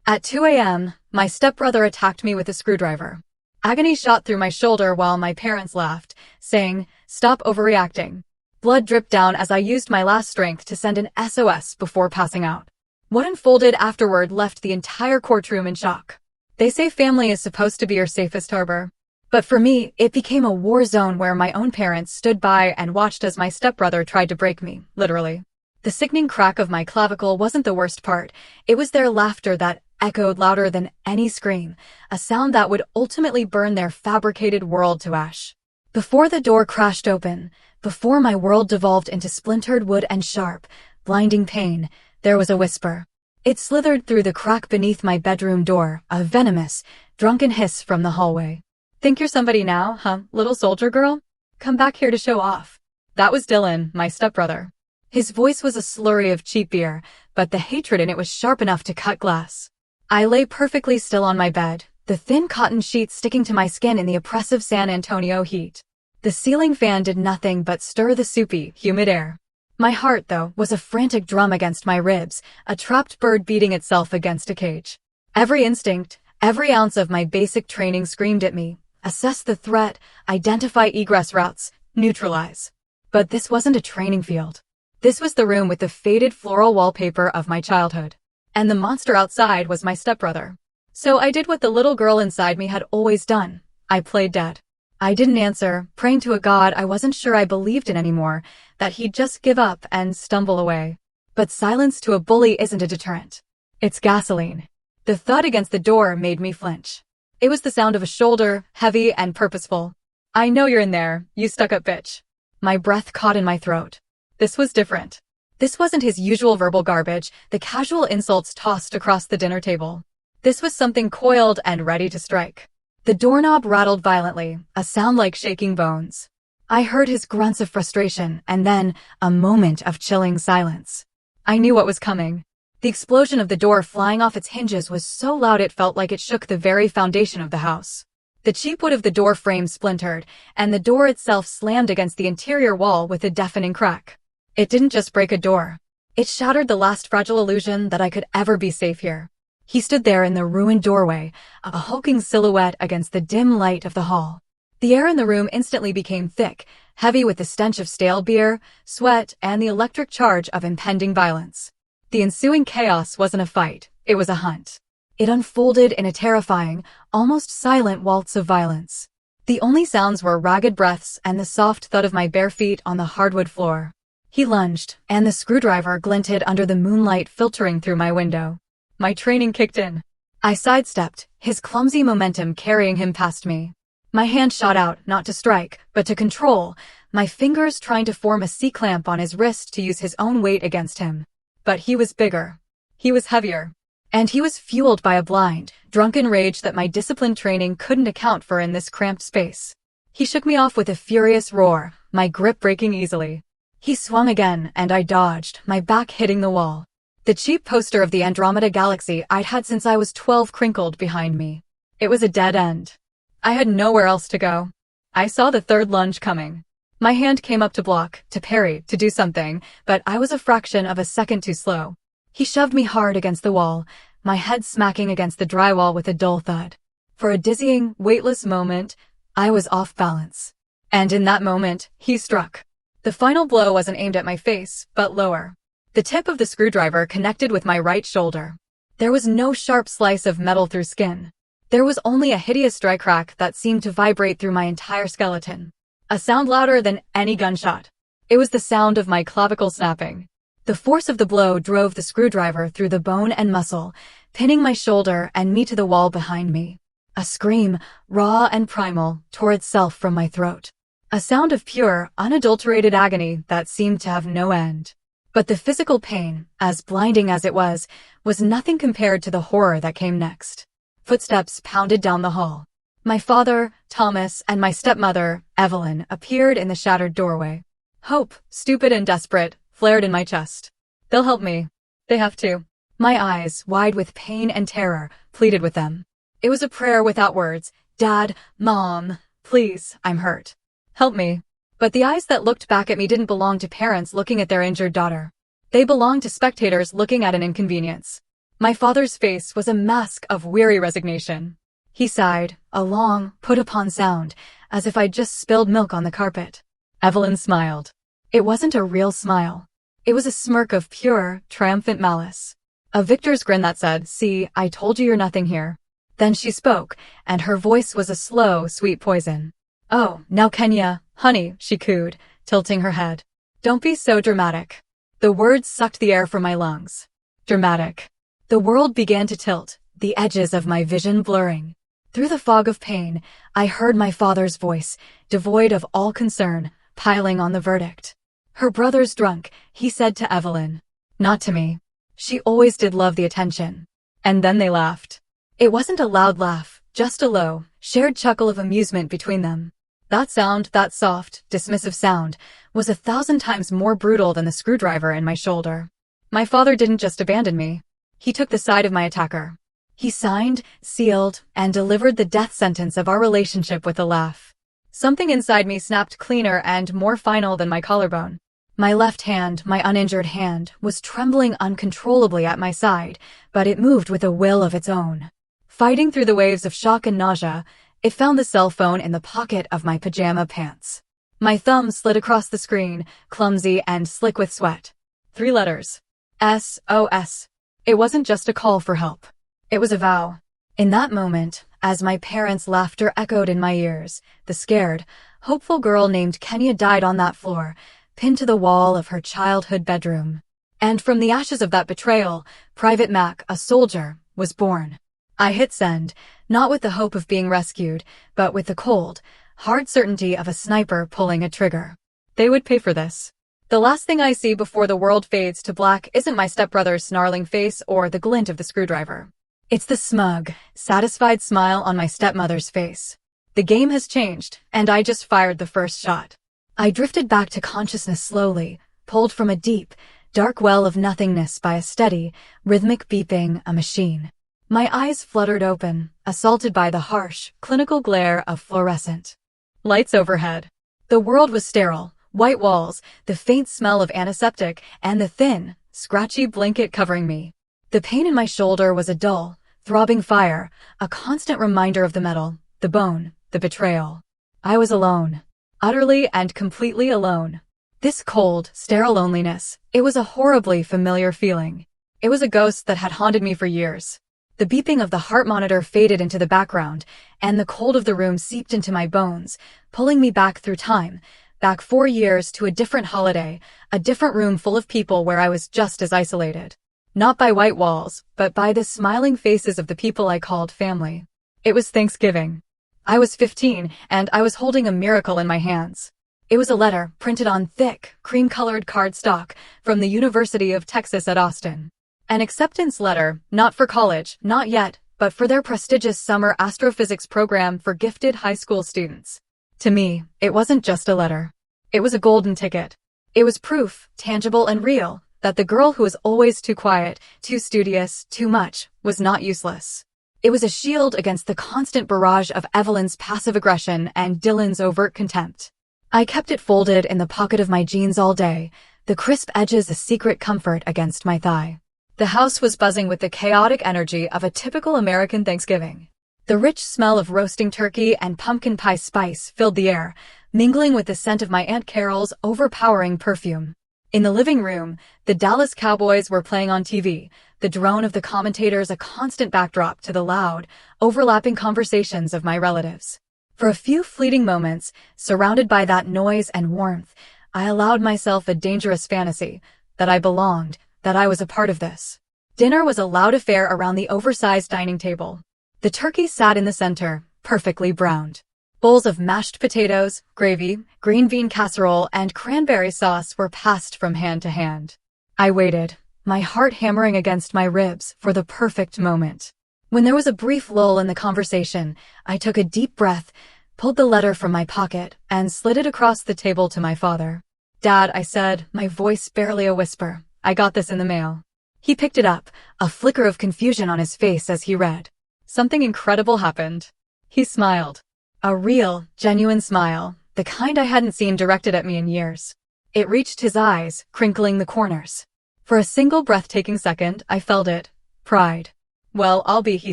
At 2 a.m., my stepbrother attacked me with a screwdriver. Agony shot through my shoulder while my parents laughed, saying, "Stop overreacting." Blood dripped down as I used my last strength to send an SOS before passing out. What unfolded afterward left the entire courtroom in shock. They say family is supposed to be your safest harbor. But for me, it became a war zone where my own parents stood by and watched as my stepbrother tried to break me, literally. The sickening crack of my clavicle wasn't the worst part. It was their laughter that echoed louder than any scream, a sound that would ultimately burn their fabricated world to ash. Before the door crashed open, before my world devolved into splintered wood and sharp, blinding pain, there was a whisper. It slithered through the crack beneath my bedroom door, a venomous, drunken hiss from the hallway. "Think you're somebody now, huh, little soldier girl? Come back here to show off." That was Dylan, my stepbrother. His voice was a slurry of cheap beer, but the hatred in it was sharp enough to cut glass. I lay perfectly still on my bed, the thin cotton sheets sticking to my skin in the oppressive San Antonio heat. The ceiling fan did nothing but stir the soupy, humid air. My heart, though, was a frantic drum against my ribs, a trapped bird beating itself against a cage. Every instinct, every ounce of my basic training screamed at me. Assess the threat, identify egress routes, neutralize. But this wasn't a training field. This was the room with the faded floral wallpaper of my childhood. And the monster outside was my stepbrother. So I did what the little girl inside me had always done. I played dead. I didn't answer, praying to a god I wasn't sure I believed in anymore, that he'd just give up and stumble away. But silence to a bully isn't a deterrent. It's gasoline. The thud against the door made me flinch. It was the sound of a shoulder, heavy and purposeful. "I know you're in there, you stuck-up bitch." My breath caught in my throat. This was different. This wasn't his usual verbal garbage, the casual insults tossed across the dinner table. This was something coiled and ready to strike. The doorknob rattled violently, a sound like shaking bones. I heard his grunts of frustration, and then a moment of chilling silence. I knew what was coming. The explosion of the door flying off its hinges was so loud it felt like it shook the very foundation of the house. The cheap wood of the door frame splintered, and the door itself slammed against the interior wall with a deafening crack. It didn't just break a door. It shattered the last fragile illusion that I could ever be safe here. He stood there in the ruined doorway, a hulking silhouette against the dim light of the hall. The air in the room instantly became thick, heavy with the stench of stale beer, sweat, and the electric charge of impending violence. The ensuing chaos wasn't a fight, it was a hunt. It unfolded in a terrifying, almost silent waltz of violence. The only sounds were ragged breaths and the soft thud of my bare feet on the hardwood floor. He lunged, and the screwdriver glinted under the moonlight filtering through my window. My training kicked in. I sidestepped, his clumsy momentum carrying him past me. My hand shot out, not to strike, but to control, my fingers trying to form a C-clamp on his wrist to use his own weight against him. But he was bigger. He was heavier. And he was fueled by a blind, drunken rage that my disciplined training couldn't account for in this cramped space. He shook me off with a furious roar, my grip breaking easily. He swung again, and I dodged, my back hitting the wall. The cheap poster of the Andromeda Galaxy I'd had since I was 12 crinkled behind me. It was a dead end. I had nowhere else to go. I saw the third lunge coming. My hand came up to block, to parry, to do something, but I was a fraction of a second too slow. He shoved me hard against the wall, my head smacking against the drywall with a dull thud. For a dizzying, weightless moment, I was off balance. And in that moment, he struck. The final blow wasn't aimed at my face, but lower. The tip of the screwdriver connected with my right shoulder. There was no sharp slice of metal through skin. There was only a hideous dry crack that seemed to vibrate through my entire skeleton. A sound louder than any gunshot. It was the sound of my clavicle snapping. The force of the blow drove the screwdriver through the bone and muscle, pinning my shoulder and me to the wall behind me. A scream, raw and primal, tore itself from my throat. A sound of pure, unadulterated agony that seemed to have no end. But the physical pain, as blinding as it was nothing compared to the horror that came next. Footsteps pounded down the hall. My father, Thomas, and my stepmother, Evelyn, appeared in the shattered doorway. Hope, stupid and desperate, flared in my chest. They'll help me. They have to. My eyes, wide with pain and terror, pleaded with them. It was a prayer without words. Dad, Mom, please, I'm hurt. Help me. But the eyes that looked back at me didn't belong to parents looking at their injured daughter. They belonged to spectators looking at an inconvenience. My father's face was a mask of weary resignation. He sighed, a long, put-upon sound, as if I'd just spilled milk on the carpet. Evelyn smiled. It wasn't a real smile. It was a smirk of pure, triumphant malice. A victor's grin that said, "See, I told you you're nothing here." Then she spoke, and her voice was a slow, sweet poison. "Oh, now Kenya, honey," she cooed, tilting her head. "Don't be so dramatic." The words sucked the air from my lungs. Dramatic. The world began to tilt, the edges of my vision blurring. Through the fog of pain, I heard my father's voice, devoid of all concern, piling on the verdict. "Her brother's drunk," he said to Evelyn. Not to me. She always did love the attention. And then they laughed. It wasn't a loud laugh, just a low, shared chuckle of amusement between them. That sound, that soft, dismissive sound, was 1,000 times more brutal than the screwdriver in my shoulder. My father didn't just abandon me. He took the side of my attacker. He signed, sealed, and delivered the death sentence of our relationship with a laugh. Something inside me snapped cleaner and more final than my collarbone. My left hand, my uninjured hand, was trembling uncontrollably at my side, but it moved with a will of its own. Fighting through the waves of shock and nausea, it found the cell phone in the pocket of my pajama pants. My thumb slid across the screen, clumsy and slick with sweat. 3 letters. SOS. It wasn't just a call for help. It was a vow. In that moment, as my parents' laughter echoed in my ears, the scared, hopeful girl named Kenya died on that floor, pinned to the wall of her childhood bedroom. And from the ashes of that betrayal, Private Mac, a soldier, was born. I hit send, not with the hope of being rescued, but with the cold, hard certainty of a sniper pulling a trigger. They would pay for this. The last thing I see before the world fades to black isn't my stepbrother's snarling face or the glint of the screwdriver. It's the smug, satisfied smile on my stepmother's face. The game has changed, and I just fired the first shot. I drifted back to consciousness slowly, pulled from a deep, dark well of nothingness by a steady, rhythmic beeping, a machine. My eyes fluttered open, assaulted by the harsh, clinical glare of fluorescent lights overhead. The world was sterile, white walls, the faint smell of antiseptic, and the thin, scratchy blanket covering me. The pain in my shoulder was a dull, throbbing fire, a constant reminder of the metal, the bone, the betrayal. I was alone. Utterly and completely alone. This cold, sterile loneliness, it was a horribly familiar feeling. It was a ghost that had haunted me for years. The beeping of the heart monitor faded into the background, and the cold of the room seeped into my bones, pulling me back through time, back 4 years to a different holiday, a different room full of people where I was just as isolated. Not by white walls, but by the smiling faces of the people I called family. It was Thanksgiving. I was 15, and I was holding a miracle in my hands. It was a letter, printed on thick, cream-colored cardstock, from the University of Texas at Austin. An acceptance letter, not for college, not yet, but for their prestigious summer astrophysics program for gifted high school students. To me, it wasn't just a letter. It was a golden ticket. It was proof, tangible and real, that the girl who was always too quiet, too studious, too much, was not useless. It was a shield against the constant barrage of Evelyn's passive aggression and Dylan's overt contempt. I kept it folded in the pocket of my jeans all day, the crisp edges a secret comfort against my thigh. The house was buzzing with the chaotic energy of a typical American Thanksgiving. The rich smell of roasting turkey and pumpkin pie spice filled the air, mingling with the scent of my Aunt Carol's overpowering perfume. In the living room, the Dallas Cowboys were playing on TV, the drone of the commentators a constant backdrop to the loud, overlapping conversations of my relatives. For a few fleeting moments, surrounded by that noise and warmth, I allowed myself a dangerous fantasy, that I belonged, that I was a part of this. Dinner was a loud affair around the oversized dining table. The turkey sat in the center, perfectly browned. Bowls of mashed potatoes, gravy, green bean casserole, and cranberry sauce were passed from hand to hand. I waited, my heart hammering against my ribs, for the perfect moment. When there was a brief lull in the conversation, I took a deep breath, pulled the letter from my pocket, and slid it across the table to my father. "Dad," I said, my voice barely a whisper, "I got this in the mail." He picked it up, a flicker of confusion on his face as he read. Something incredible happened. He smiled. A real, genuine smile, the kind I hadn't seen directed at me in years. It reached his eyes, crinkling the corners. For a single breathtaking second, I felt it, Pride. Well, I'll be, he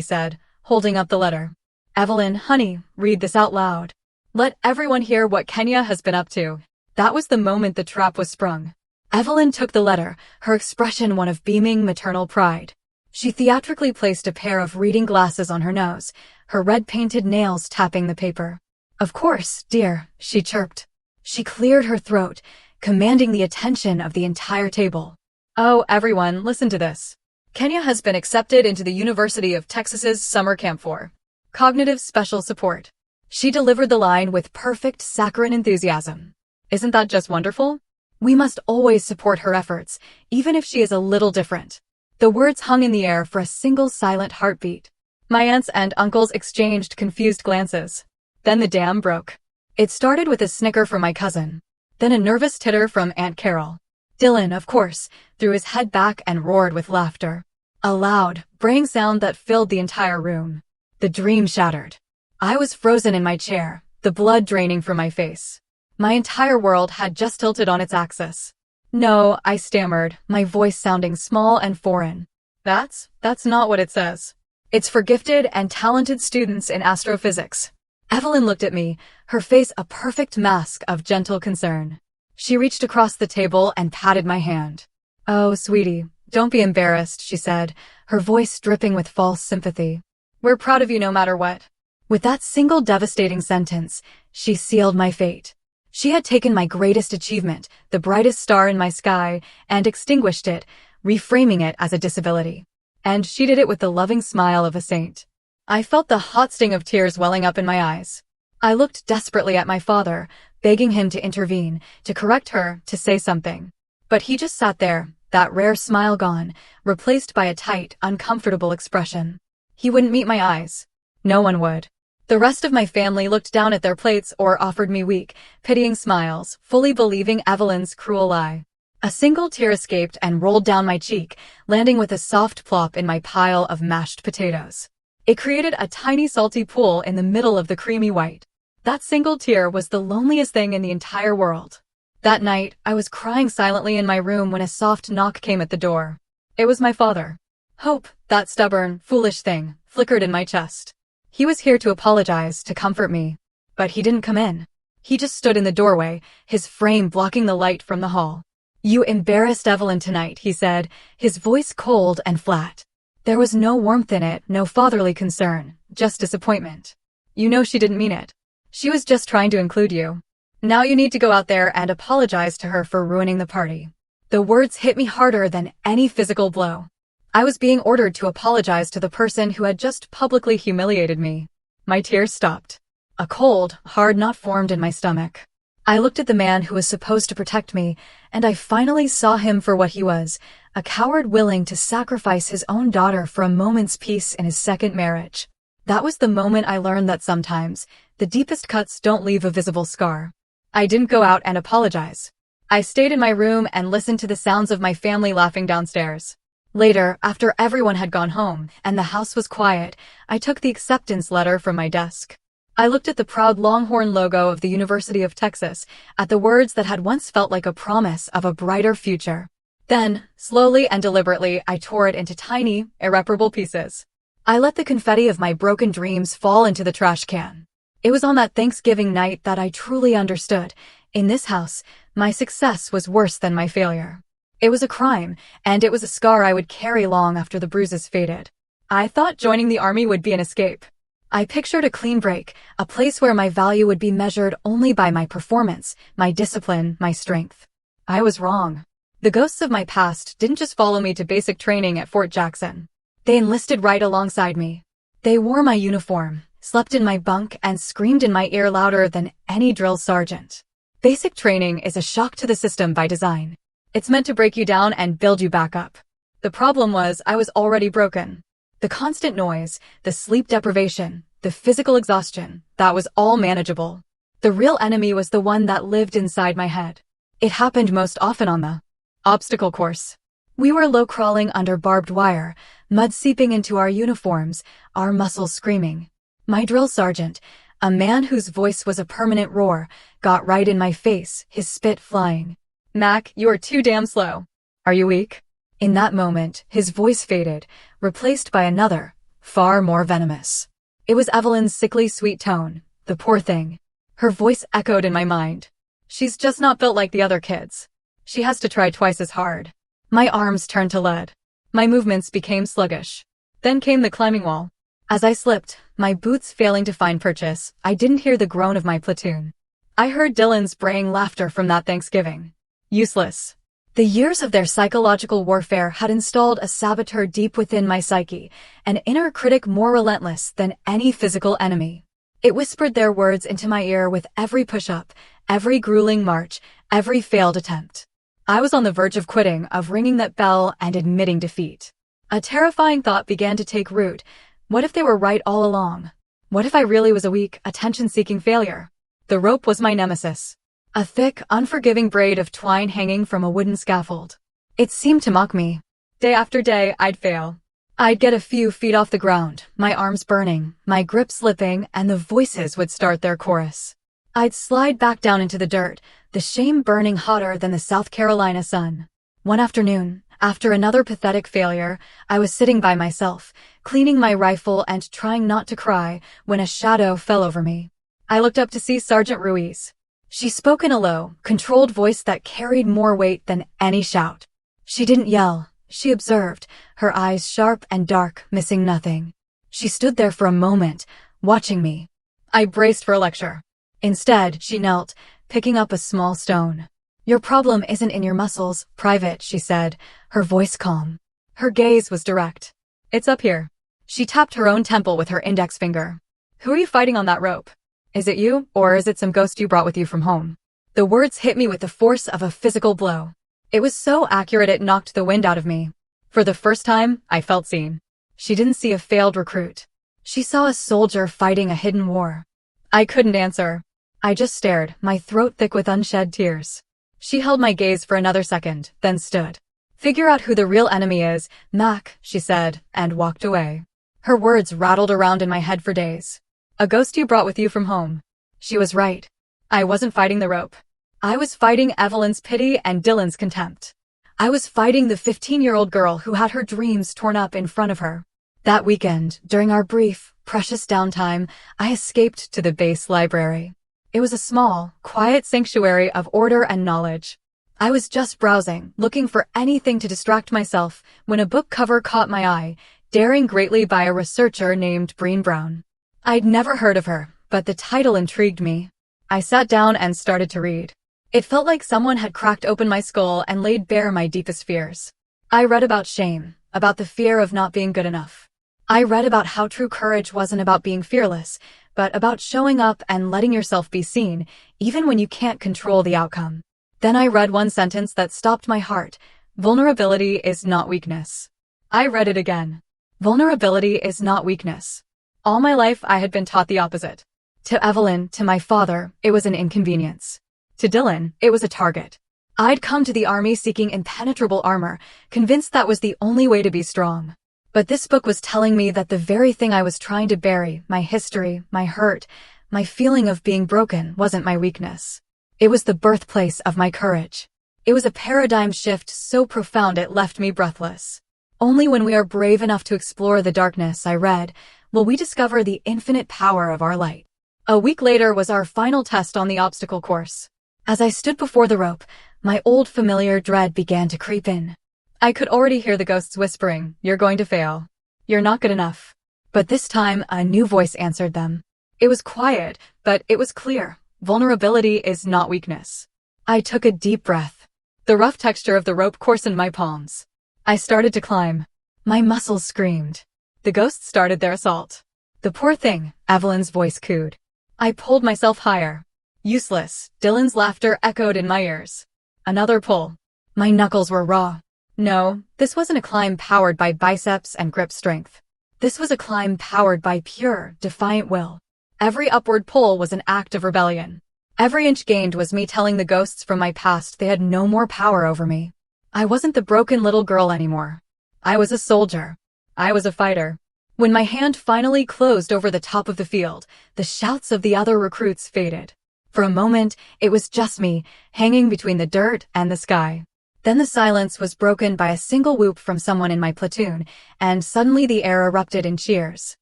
said, holding up the letter. Evelyn, honey, read this out loud. Let everyone hear what Kenya has been up to. That was the moment the trap was sprung. Evelyn took the letter, her expression one of beaming maternal pride. She theatrically placed a pair of reading glasses on her nose, her red-painted nails tapping the paper. Of course, dear, she chirped. She cleared her throat, commanding the attention of the entire table. Oh, everyone, listen to this. Kenya has been accepted into the University of Texas's summer camp for cognitive special support. She delivered the line with perfect saccharine enthusiasm. Isn't that just wonderful? We must always support her efforts, even if she is a little different. The words hung in the air for a single silent heartbeat. My aunts and uncles exchanged confused glances. Then the dam broke. It started with a snicker from my cousin, then a nervous titter from Aunt Carol. Dylan, of course, threw his head back and roared with laughter. A loud, braying sound that filled the entire room. The dream shattered. I was frozen in my chair, the blood draining from my face. My entire world had just tilted on its axis. No, I stammered, my voice sounding small and foreign. That's not what it says. It's for gifted and talented students in astrophysics. Evelyn looked at me, her face a perfect mask of gentle concern. She reached across the table and patted my hand. Oh, sweetie, don't be embarrassed, she said, her voice dripping with false sympathy. We're proud of you no matter what. With that single devastating sentence, she sealed my fate. She had taken my greatest achievement, the brightest star in my sky, and extinguished it, reframing it as a disability. And she did it with the loving smile of a saint. I felt the hot sting of tears welling up in my eyes. I looked desperately at my father, begging him to intervene, to correct her, to say something. But he just sat there, that rare smile gone, replaced by a tight, uncomfortable expression. He wouldn't meet my eyes. No one would. The rest of my family looked down at their plates or offered me weak, pitying smiles, fully believing Evelyn's cruel lie. A single tear escaped and rolled down my cheek, landing with a soft plop in my pile of mashed potatoes. It created a tiny salty pool in the middle of the creamy white. That single tear was the loneliest thing in the entire world. That night, I was crying silently in my room when a soft knock came at the door. It was my father. Hope, that stubborn, foolish thing, flickered in my chest. He was here to apologize, to comfort me. But he didn't come in. He just stood in the doorway, his frame blocking the light from the hall. You embarrassed Evelyn tonight, he said, his voice cold and flat. There was no warmth in it, no fatherly concern, just disappointment. You know she didn't mean it. She was just trying to include you. Now you need to go out there and apologize to her for ruining the party. The words hit me harder than any physical blow. I was being ordered to apologize to the person who had just publicly humiliated me. My tears stopped. A cold, hard knot formed in my stomach. I looked at the man who was supposed to protect me, and I finally saw him for what he was, a coward willing to sacrifice his own daughter for a moment's peace in his second marriage. That was the moment I learned that sometimes, the deepest cuts don't leave a visible scar. I didn't go out and apologize. I stayed in my room and listened to the sounds of my family laughing downstairs. Later, after everyone had gone home and the house was quiet, I took the acceptance letter from my desk. I looked at the proud Longhorn logo of the University of Texas, at the words that had once felt like a promise of a brighter future. Then, slowly and deliberately, I tore it into tiny, irreparable pieces. I let the confetti of my broken dreams fall into the trash can. It was on that Thanksgiving night that I truly understood. In this house, my success was worse than my failure. It was a crime, and it was a scar I would carry long after the bruises faded. I thought joining the army would be an escape. I pictured a clean break, a place where my value would be measured only by my performance, my discipline, my strength. I was wrong. The ghosts of my past didn't just follow me to basic training at Fort Jackson. They enlisted right alongside me. They wore my uniform, slept in my bunk, and screamed in my ear louder than any drill sergeant. Basic training is a shock to the system by design. It's meant to break you down and build you back up. The problem was I was already broken. The constant noise, the sleep deprivation, the physical exhaustion, that was all manageable. The real enemy was the one that lived inside my head. It happened most often on the obstacle course. We were low-crawling under barbed wire, mud seeping into our uniforms, our muscles screaming. My drill sergeant, a man whose voice was a permanent roar, got right in my face, his spit flying. "Mac, you are too damn slow. Are you weak?" In that moment, his voice faded, replaced by another, far more venomous. It was Evelyn's sickly sweet tone. The poor thing. Her voice echoed in my mind. She's just not built like the other kids. She has to try twice as hard. My arms turned to lead. My movements became sluggish. Then came the climbing wall. As I slipped, my boots failing to find purchase, I didn't hear the groan of my platoon. I heard Dylan's braying laughter from that Thanksgiving. Useless. The years of their psychological warfare had installed a saboteur deep within my psyche, an inner critic more relentless than any physical enemy. It whispered their words into my ear with every push-up, every grueling march, every failed attempt. I was on the verge of quitting, of ringing that bell and admitting defeat. A terrifying thought began to take root. What if they were right all along? What if I really was a weak, attention-seeking failure? The rope was my nemesis. A thick, unforgiving braid of twine hanging from a wooden scaffold. It seemed to mock me. Day after day, I'd fail. I'd get a few feet off the ground, my arms burning, my grip slipping, and the voices would start their chorus. I'd slide back down into the dirt, the shame burning hotter than the South Carolina sun. One afternoon, after another pathetic failure, I was sitting by myself, cleaning my rifle and trying not to cry, when a shadow fell over me. I looked up to see Sergeant Ruiz. She spoke in a low, controlled voice that carried more weight than any shout. She didn't yell. She observed, her eyes sharp and dark, missing nothing. She stood there for a moment, watching me. I braced for a lecture. Instead, she knelt, picking up a small stone. "Your problem isn't in your muscles, Private," she said, her voice calm. Her gaze was direct. "It's up here." She tapped her own temple with her index finger. "Who are you fighting on that rope? Is it you, or is it some ghost you brought with you from home?" The words hit me with the force of a physical blow. It was so accurate it knocked the wind out of me. For the first time, I felt seen. She didn't see a failed recruit. She saw a soldier fighting a hidden war. I couldn't answer. I just stared, my throat thick with unshed tears. She held my gaze for another second, then stood. "Figure out who the real enemy is, Mac," she said, and walked away. Her words rattled around in my head for days. "A ghost you brought with you from home." She was right. I wasn't fighting the rope. I was fighting Evelyn's pity and Dylan's contempt. I was fighting the 15-year-old girl who had her dreams torn up in front of her. That weekend, during our brief, precious downtime, I escaped to the base library. It was a small, quiet sanctuary of order and knowledge. I was just browsing, looking for anything to distract myself, when a book cover caught my eye, daring greatly by a researcher named Breen Brown. I'd never heard of her, but the title intrigued me. I sat down and started to read. It felt like someone had cracked open my skull and laid bare my deepest fears. I read about shame, about the fear of not being good enough. I read about how true courage wasn't about being fearless, but about showing up and letting yourself be seen, even when you can't control the outcome. Then I read one sentence that stopped my heart. Vulnerability is not weakness. I read it again. Vulnerability is not weakness. All my life I had been taught the opposite. To Evelyn, to my father, it was an inconvenience. To Dylan, it was a target. I'd come to the army seeking impenetrable armor, convinced that was the only way to be strong. But this book was telling me that the very thing I was trying to bury, my history, my hurt, my feeling of being broken, wasn't my weakness. It was the birthplace of my courage. It was a paradigm shift so profound it left me breathless. Only when we are brave enough to explore the darkness, I read, will we discover the infinite power of our light. A week later was our final test on the obstacle course. As I stood before the rope, my old familiar dread began to creep in. I could already hear the ghosts whispering, "You're going to fail. You're not good enough." But this time, a new voice answered them. It was quiet, but it was clear. Vulnerability is not weakness. I took a deep breath. The rough texture of the rope coarsened my palms. I started to climb. My muscles screamed. The ghosts started their assault. "The poor thing," Evelyn's voice cooed. I pulled myself higher. Useless, Dylan's laughter echoed in my ears. Another pull. My knuckles were raw. No, this wasn't a climb powered by biceps and grip strength. This was a climb powered by pure, defiant will. Every upward pull was an act of rebellion. Every inch gained was me telling the ghosts from my past they had no more power over me. I wasn't the broken little girl anymore. I was a soldier. I was a fighter. When my hand finally closed over the top of the field, the shouts of the other recruits faded. For a moment, it was just me, hanging between the dirt and the sky. Then the silence was broken by a single whoop from someone in my platoon, and suddenly the air erupted in cheers.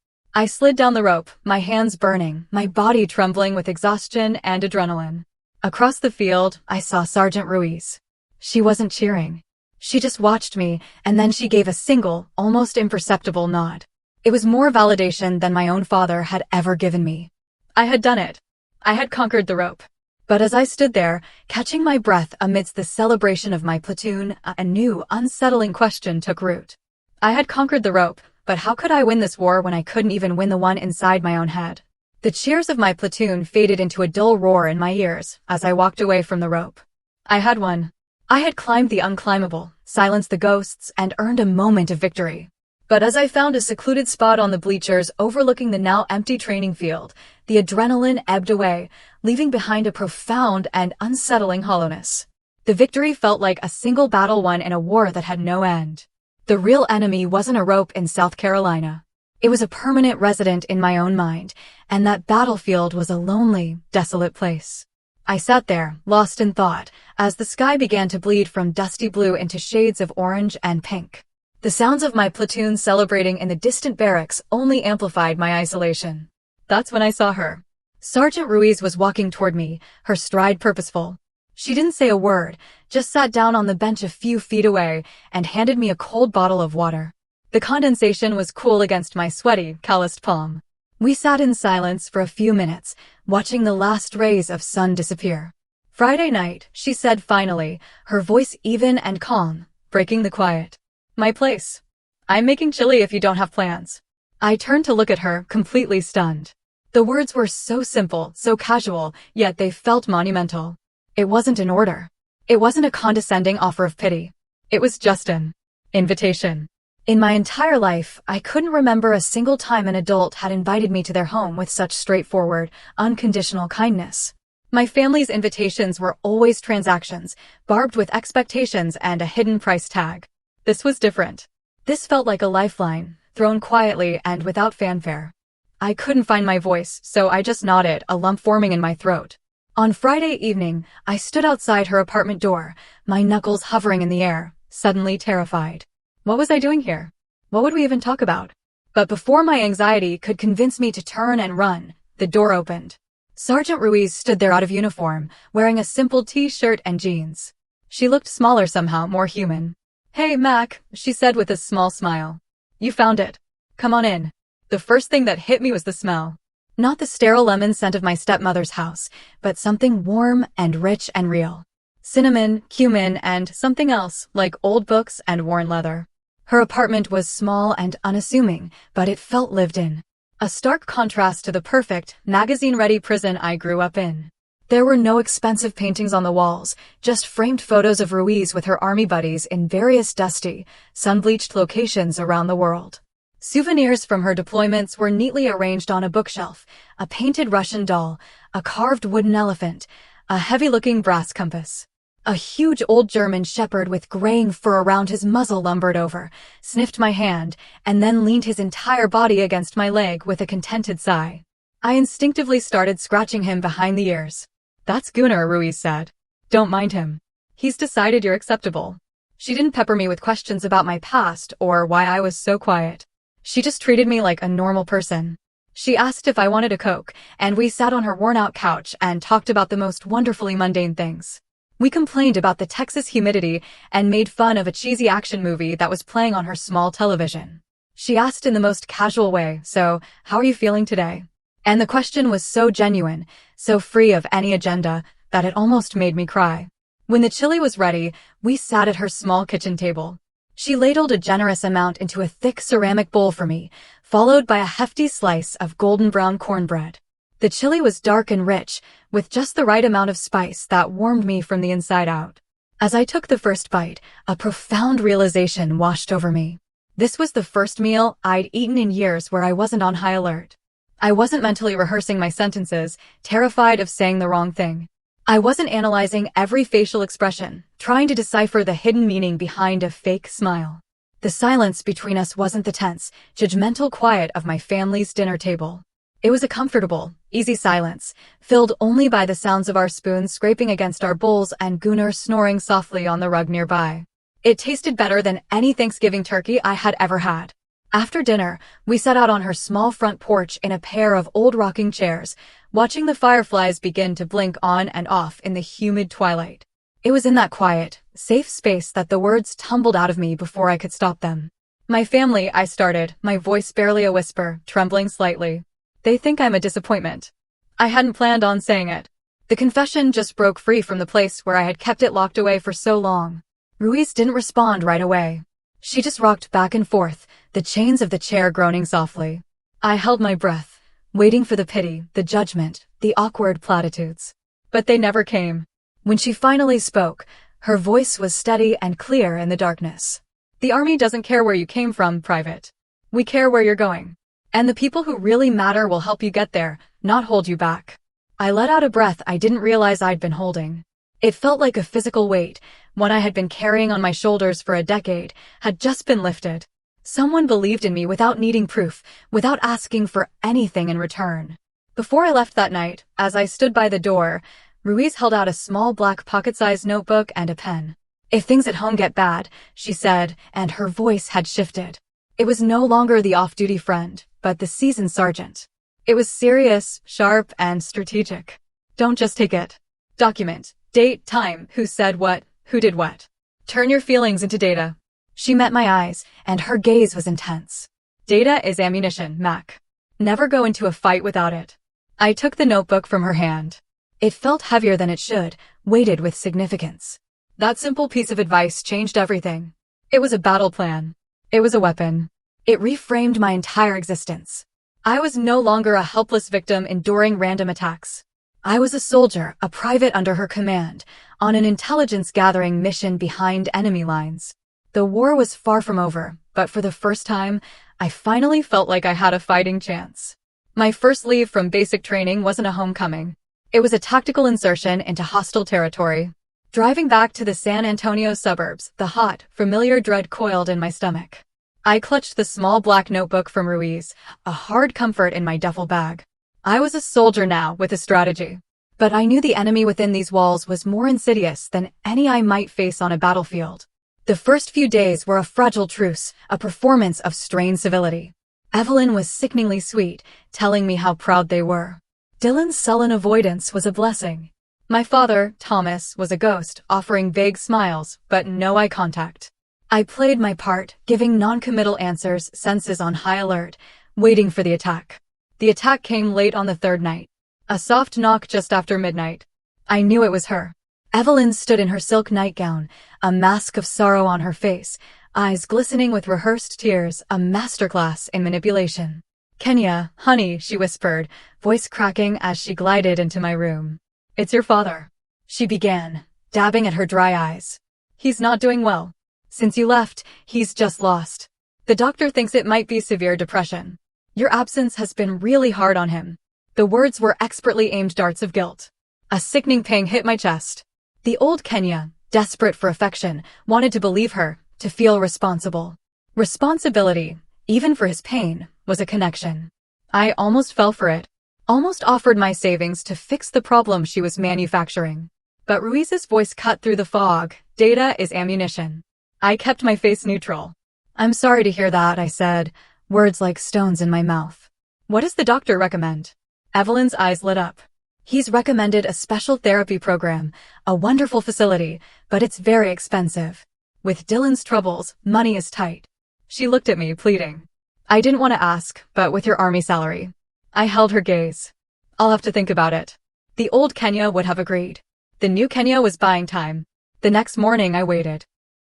I slid down the rope, my hands burning, my body trembling with exhaustion and adrenaline. Across the field, I saw Sergeant Ruiz. She wasn't cheering. She just watched me, and then she gave a single, almost imperceptible nod. It was more validation than my own father had ever given me. I had done it. I had conquered the rope. But as I stood there, catching my breath amidst the celebration of my platoon, a new, unsettling question took root. I had conquered the rope, but how could I win this war when I couldn't even win the one inside my own head? The cheers of my platoon faded into a dull roar in my ears as I walked away from the rope. I had won. I had climbed the unclimbable, silenced the ghosts, and earned a moment of victory. But as I found a secluded spot on the bleachers overlooking the now empty training field, the adrenaline ebbed away, leaving behind a profound and unsettling hollowness. The victory felt like a single battle won in a war that had no end. The real enemy wasn't a rope in South Carolina. It was a permanent resident in my own mind, and that battlefield was a lonely, desolate place. I sat there, lost in thought, as the sky began to bleed from dusty blue into shades of orange and pink. The sounds of my platoon celebrating in the distant barracks only amplified my isolation. That's when I saw her. Sergeant Ruiz was walking toward me, her stride purposeful. She didn't say a word, just sat down on the bench a few feet away and handed me a cold bottle of water. The condensation was cool against my sweaty, calloused palm. We sat in silence for a few minutes, watching the last rays of sun disappear. "Friday night," she said finally, her voice even and calm, breaking the quiet. "My place. I'm making chili if you don't have plans." I turned to look at her, completely stunned. The words were so simple, so casual, yet they felt monumental. It wasn't an order. It wasn't a condescending offer of pity. It was just an invitation. In my entire life, I couldn't remember a single time an adult had invited me to their home with such straightforward, unconditional kindness. My family's invitations were always transactions, barbed with expectations and a hidden price tag. This was different. This felt like a lifeline, thrown quietly and without fanfare. I couldn't find my voice, so I just nodded, a lump forming in my throat. On Friday evening, I stood outside her apartment door, my knuckles hovering in the air, suddenly terrified. What was I doing here? What would we even talk about? But before my anxiety could convince me to turn and run, the door opened. Sergeant Ruiz stood there out of uniform, wearing a simple t-shirt and jeans. She looked smaller somehow, more human. "Hey, Mac," she said with a small smile. "You found it. Come on in." The first thing that hit me was the smell. Not the sterile lemon scent of my stepmother's house, but something warm and rich and real. Cinnamon, cumin, and something else, like old books and worn leather. Her apartment was small and unassuming, but it felt lived in. A stark contrast to the perfect, magazine-ready prison I grew up in. There were no expensive paintings on the walls, just framed photos of Ruiz with her army buddies in various dusty, sun-bleached locations around the world. Souvenirs from her deployments were neatly arranged on a bookshelf, a painted Russian doll, a carved wooden elephant, a heavy-looking brass compass. A huge old German shepherd with graying fur around his muzzle lumbered over, sniffed my hand, and then leaned his entire body against my leg with a contented sigh. I instinctively started scratching him behind the ears. "That's Gunnar," Ruiz said. "Don't mind him. He's decided you're acceptable." She didn't pepper me with questions about my past or why I was so quiet. She just treated me like a normal person. She asked if I wanted a Coke, and we sat on her worn-out couch and talked about the most wonderfully mundane things. We complained about the Texas humidity and made fun of a cheesy action movie that was playing on her small television. She asked in the most casual way, "So, how are you feeling today?" And the question was so genuine, so free of any agenda, that it almost made me cry. When the chili was ready, we sat at her small kitchen table. She ladled a generous amount into a thick ceramic bowl for me, followed by a hefty slice of golden brown cornbread. The chili was dark and rich, with just the right amount of spice that warmed me from the inside out. As I took the first bite, a profound realization washed over me. This was the first meal I'd eaten in years where I wasn't on high alert. I wasn't mentally rehearsing my sentences, terrified of saying the wrong thing. I wasn't analyzing every facial expression, trying to decipher the hidden meaning behind a fake smile. The silence between us wasn't the tense, judgmental quiet of my family's dinner table. It was a comfortable, easy silence, filled only by the sounds of our spoons scraping against our bowls and Gunnar snoring softly on the rug nearby. It tasted better than any Thanksgiving turkey I had ever had. After dinner, we sat out on her small front porch in a pair of old rocking chairs, watching the fireflies begin to blink on and off in the humid twilight. It was in that quiet, safe space that the words tumbled out of me before I could stop them. "My family," I started, my voice barely a whisper, trembling slightly. "They think I'm a disappointment." I hadn't planned on saying it. The confession just broke free from the place where I had kept it locked away for so long. Ruiz didn't respond right away. She just rocked back and forth, the chains of the chair groaning softly. I held my breath, waiting for the pity, the judgment, the awkward platitudes. But they never came. When she finally spoke, her voice was steady and clear in the darkness. "The army doesn't care where you came from, Private. We care where you're going. And the people who really matter will help you get there, not hold you back." I let out a breath I didn't realize I'd been holding. It felt like a physical weight, one I had been carrying on my shoulders for a decade, had just been lifted. Someone believed in me without needing proof, without asking for anything in return. Before I left that night, as I stood by the door, Ruiz held out a small black pocket-sized notebook and a pen. "If things at home get bad," she said, and her voice had shifted. It was no longer the off-duty friend, but the seasoned sergeant. It was serious, sharp, and strategic. "Don't just take it. Document. Date, time, who said what, who did what. Turn your feelings into data." She met my eyes, and her gaze was intense. "Data is ammunition, Mac. Never go into a fight without it." I took the notebook from her hand. It felt heavier than it should, weighted with significance. That simple piece of advice changed everything. It was a battle plan. It was a weapon. It reframed my entire existence. I was no longer a helpless victim enduring random attacks. I was a soldier, a private under her command, on an intelligence-gathering mission behind enemy lines. The war was far from over, but for the first time, I finally felt like I had a fighting chance. My first leave from basic training wasn't a homecoming. It was a tactical insertion into hostile territory. Driving back to the San Antonio suburbs, the hot, familiar dread coiled in my stomach. I clutched the small black notebook from Ruiz, a hard comfort in my duffel bag. I was a soldier now with a strategy. But I knew the enemy within these walls was more insidious than any I might face on a battlefield. The first few days were a fragile truce, a performance of strained civility. Evelyn was sickeningly sweet, telling me how proud they were. Dylan's sullen avoidance was a blessing. My father, Thomas, was a ghost, offering vague smiles, but no eye contact. I played my part, giving non-committal answers, senses on high alert, waiting for the attack. The attack came late on the third night. A soft knock just after midnight. I knew it was her. Evelyn stood in her silk nightgown, a mask of sorrow on her face, eyes glistening with rehearsed tears, a masterclass in manipulation. "Kenya, honey," she whispered, voice cracking as she glided into my room. "It's your father," she began, dabbing at her dry eyes. "He's not doing well. Since you left, he's just lost. The doctor thinks it might be severe depression. Your absence has been really hard on him." The words were expertly aimed darts of guilt. A sickening pang hit my chest. The old Kenya, desperate for affection, wanted to believe her, to feel responsible. Responsibility, even for his pain, was a connection. I almost fell for it. Almost offered my savings to fix the problem she was manufacturing. But Ruiz's voice cut through the fog. "Data is ammunition." I kept my face neutral. "I'm sorry to hear that," I said, words like stones in my mouth. "What does the doctor recommend?" Evelyn's eyes lit up. "He's recommended a special therapy program, a wonderful facility, but it's very expensive. With Dylan's troubles, money is tight." She looked at me, pleading. I didn't want to ask, but with your army salary. I held her gaze. "I'll have to think about it." The old Kenya would have agreed. The new Kenya was buying time. The next morning I waited.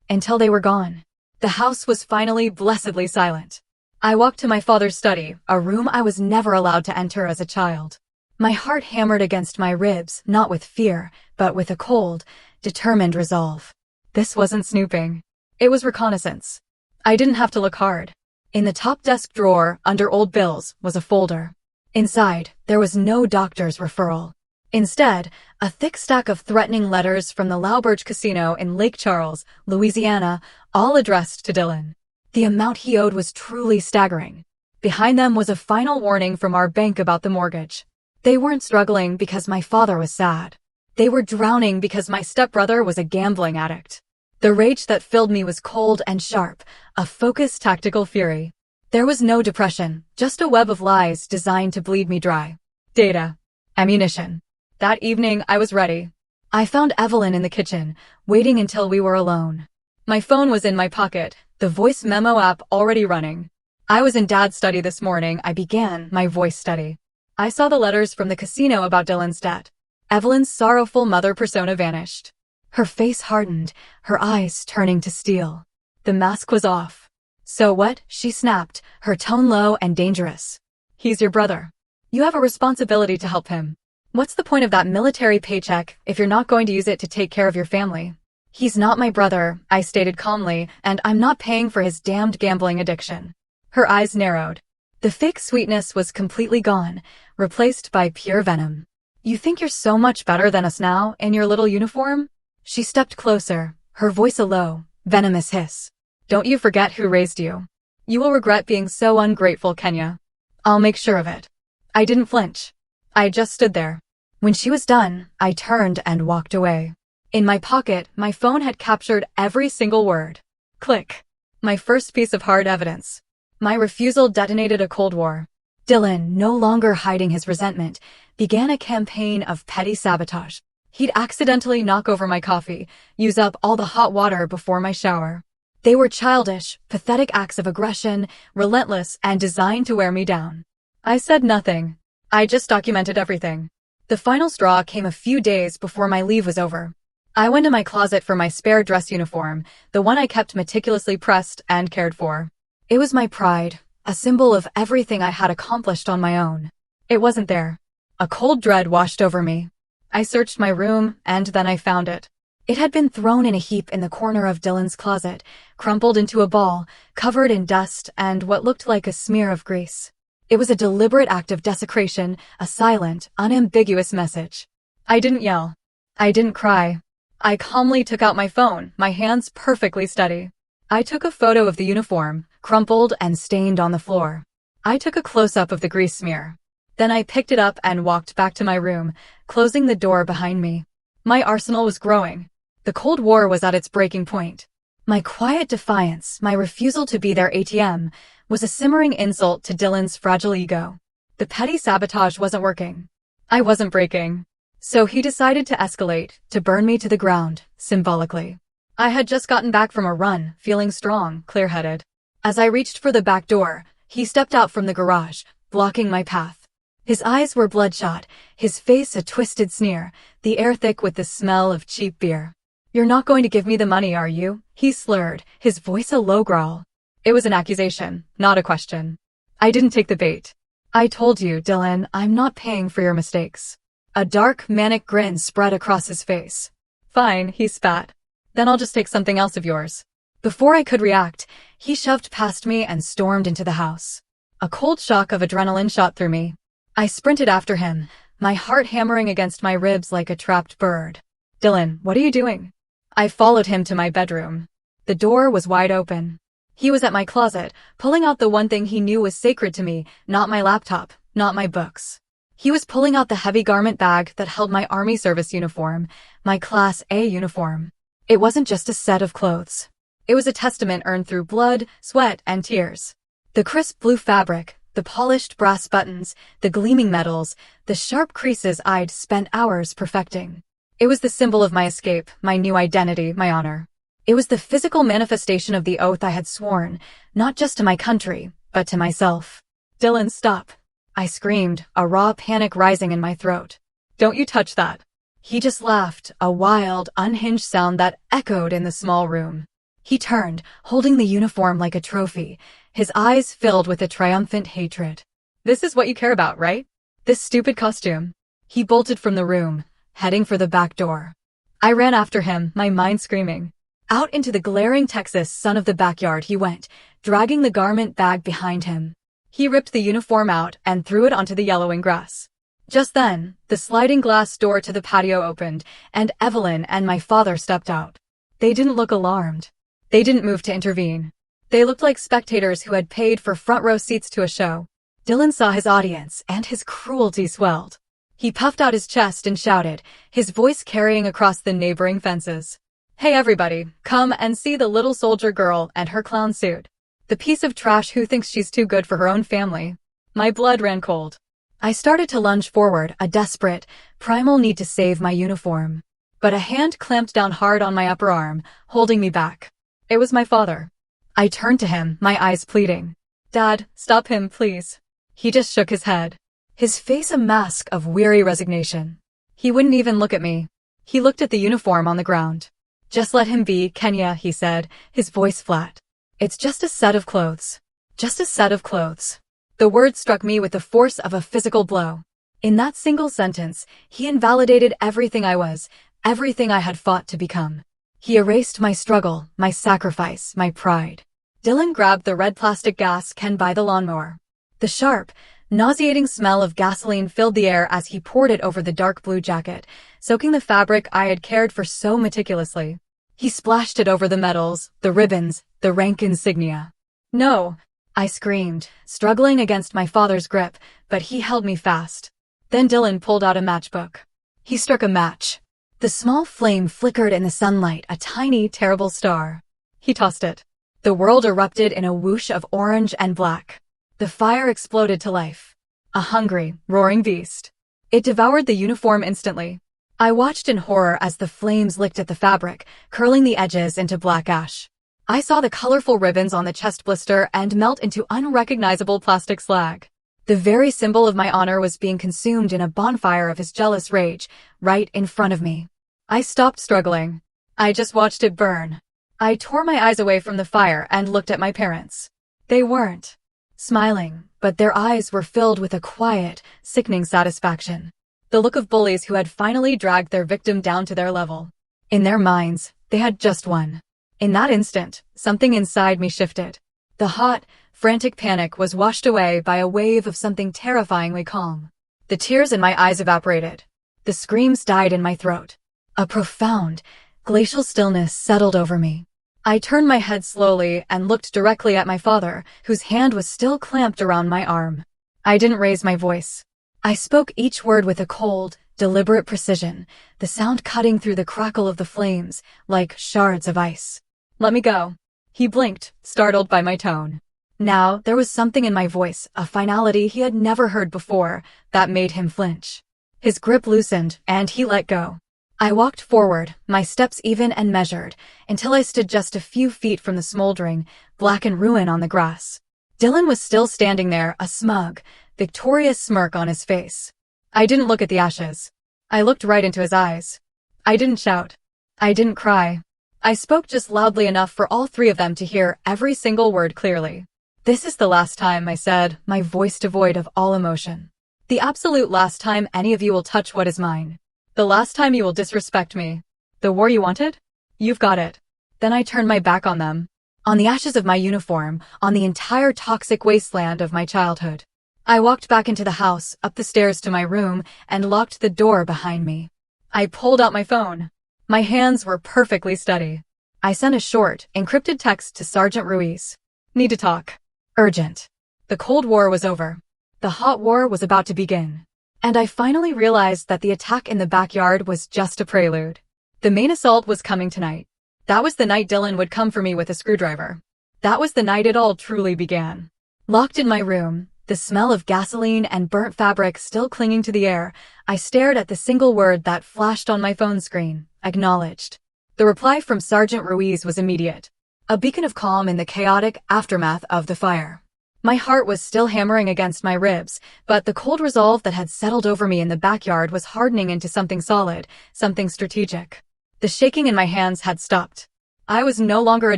Until they were gone. The house was finally blessedly silent. I walked to my father's study, a room I was never allowed to enter as a child. My heart hammered against my ribs, not with fear, but with a cold, determined resolve. This wasn't snooping. It was reconnaissance. I didn't have to look hard. In the top desk drawer, under old bills, was a folder. Inside, there was no doctor's referral. Instead, a thick stack of threatening letters from the Lauberge Casino in Lake Charles, Louisiana, all addressed to Dylan. The amount he owed was truly staggering. Behind them was a final warning from our bank about the mortgage. They weren't struggling because my father was sad. They were drowning because my stepbrother was a gambling addict. The rage that filled me was cold and sharp, a focused tactical fury. There was no depression, just a web of lies designed to bleed me dry. Data. Ammunition. That evening, I was ready. I found Evelyn in the kitchen, waiting until we were alone. My phone was in my pocket, the voice memo app already running. I was in Dad's study this morning. I began my voice study. I saw the letters from the casino about Dylan's debt. Evelyn's sorrowful mother persona vanished. Her face hardened, her eyes turning to steel. The mask was off. So what? She snapped, her tone low and dangerous. He's your brother. You have a responsibility to help him. What's the point of that military paycheck if you're not going to use it to take care of your family? He's not my brother, I stated calmly, and I'm not paying for his damned gambling addiction. Her eyes narrowed. The fake sweetness was completely gone, replaced by pure venom. You think you're so much better than us now, in your little uniform? She stepped closer, her voice a low, venomous hiss. Don't you forget who raised you. You will regret being so ungrateful, Kenya. I'll make sure of it. I didn't flinch. I just stood there. When she was done, I turned and walked away. In my pocket, my phone had captured every single word. Click. My first piece of hard evidence. My refusal detonated a Cold War. Dylan, no longer hiding his resentment, began a campaign of petty sabotage. He'd accidentally knock over my coffee, use up all the hot water before my shower. They were childish, pathetic acts of aggression, relentless and designed to wear me down. I said nothing. I just documented everything. The final straw came a few days before my leave was over. I went to my closet for my spare dress uniform, the one I kept meticulously pressed and cared for. It was my pride, a symbol of everything I had accomplished on my own. It wasn't there. A cold dread washed over me. I searched my room, and then I found it. It had been thrown in a heap in the corner of Dylan's closet, crumpled into a ball, covered in dust and what looked like a smear of grease. It was a deliberate act of desecration, a silent, unambiguous message. I didn't yell. I didn't cry. I calmly took out my phone, my hands perfectly steady. I took a photo of the uniform, crumpled and stained on the floor. I took a close-up of the grease smear. Then I picked it up and walked back to my room, closing the door behind me. My arsenal was growing. The Cold War was at its breaking point. My quiet defiance, my refusal to be their ATM, was a simmering insult to Dylan's fragile ego. The petty sabotage wasn't working. I wasn't breaking. So he decided to escalate, to burn me to the ground, symbolically. I had just gotten back from a run, feeling strong, clear-headed. As I reached for the back door, he stepped out from the garage, blocking my path. His eyes were bloodshot, his face a twisted sneer, the air thick with the smell of cheap beer. You're not going to give me the money, are you? He slurred, his voice a low growl. It was an accusation, not a question. I didn't take the bait. I told you, Dylan, I'm not paying for your mistakes. A dark, manic grin spread across his face. Fine, he spat. Then I'll just take something else of yours. Before I could react, he shoved past me and stormed into the house. A cold shock of adrenaline shot through me. I sprinted after him, my heart hammering against my ribs like a trapped bird. Dylan, what are you doing? I followed him to my bedroom. The door was wide open. He was at my closet, pulling out the one thing he knew was sacred to me, not my laptop, not my books. He was pulling out the heavy garment bag that held my Army service uniform, my Class A uniform. It wasn't just a set of clothes. It was a testament earned through blood, sweat, and tears. The crisp blue fabric, the polished brass buttons, the gleaming metals, the sharp creases I'd spent hours perfecting. It was the symbol of my escape, my new identity, my honor. It was the physical manifestation of the oath I had sworn, not just to my country, but to myself. Dylan, stop. I screamed, a raw panic rising in my throat. Don't you touch that. He just laughed, a wild, unhinged sound that echoed in the small room. He turned, holding the uniform like a trophy, his eyes filled with a triumphant hatred. This is what you care about, right? This stupid costume. He bolted from the room, heading for the back door. I ran after him, my mind screaming. Out into the glaring Texas sun of the backyard he went, dragging the garment bag behind him. He ripped the uniform out and threw it onto the yellowing grass. Just then, the sliding glass door to the patio opened, and Evelyn and my father stepped out. They didn't look alarmed. They didn't move to intervene. They looked like spectators who had paid for front row seats to a show. Dylan saw his audience, and his cruelty swelled. He puffed out his chest and shouted, his voice carrying across the neighboring fences. "Hey everybody, come and see the little soldier girl and her clown suit. The piece of trash who thinks she's too good for her own family." My blood ran cold. I started to lunge forward, a desperate, primal need to save my uniform. But a hand clamped down hard on my upper arm, holding me back. It was my father. I turned to him, my eyes pleading. "Dad, stop him, please." He just shook his head, his face a mask of weary resignation. He wouldn't even look at me. He looked at the uniform on the ground. "Just let him be, Kenya," he said, his voice flat. "It's just a set of clothes. Just a set of clothes." The word struck me with the force of a physical blow. In that single sentence, he invalidated everything I was, everything I had fought to become. He erased my struggle, my sacrifice, my pride. Dylan grabbed the red plastic gas can by the lawnmower. The sharp, nauseating smell of gasoline filled the air as he poured it over the dark blue jacket, soaking the fabric I had cared for so meticulously. He splashed it over the medals, the ribbons, the rank insignia. "No!" I screamed, struggling against my father's grip, but he held me fast. Then Dylan pulled out a matchbook. He struck a match. The small flame flickered in the sunlight, a tiny, terrible star. He tossed it. The world erupted in a whoosh of orange and black. The fire exploded to life. A hungry, roaring beast. It devoured the uniform instantly. I watched in horror as the flames licked at the fabric, curling the edges into black ash. I saw the colorful ribbons on the chest blister and melt into unrecognizable plastic slag. The very symbol of my honor was being consumed in a bonfire of his jealous rage, right in front of me. I stopped struggling. I just watched it burn. I tore my eyes away from the fire and looked at my parents. They weren't smiling, but their eyes were filled with a quiet, sickening satisfaction. The look of bullies who had finally dragged their victim down to their level. In their minds, they had just won. In that instant, something inside me shifted. The hot, frantic panic was washed away by a wave of something terrifyingly calm. The tears in my eyes evaporated. The screams died in my throat. A profound, glacial stillness settled over me. I turned my head slowly and looked directly at my father, whose hand was still clamped around my arm. I didn't raise my voice. I spoke each word with a cold, deliberate precision, the sound cutting through the crackle of the flames, like shards of ice. "Let me go." He blinked, startled by my tone. Now, there was something in my voice, a finality he had never heard before, that made him flinch. His grip loosened, and he let go. I walked forward, my steps even and measured, until I stood just a few feet from the smoldering, blackened ruin on the grass. Dylan was still standing there, a smug, victorious smirk on his face. I didn't look at the ashes. I looked right into his eyes. I didn't shout. I didn't cry. I spoke just loudly enough for all three of them to hear every single word clearly. "This is the last time," I said, my voice devoid of all emotion. "The absolute last time any of you will touch what is mine. The last time you will disrespect me. The war you wanted? You've got it." Then I turned my back on them. On the ashes of my uniform, on the entire toxic wasteland of my childhood. I walked back into the house, up the stairs to my room, and locked the door behind me. I pulled out my phone. My hands were perfectly steady. I sent a short, encrypted text to Sergeant Ruiz. "Need to talk. Urgent." The Cold War was over. The hot war was about to begin. And I finally realized that the attack in the backyard was just a prelude. The main assault was coming tonight. That was the night Dylan would come for me with a screwdriver. That was the night it all truly began. Locked in my room, the smell of gasoline and burnt fabric still clinging to the air, I stared at the single word that flashed on my phone screen, acknowledged. The reply from Sergeant Ruiz was immediate. A beacon of calm in the chaotic aftermath of the fire. My heart was still hammering against my ribs, but the cold resolve that had settled over me in the backyard was hardening into something solid, something strategic. The shaking in my hands had stopped. I was no longer a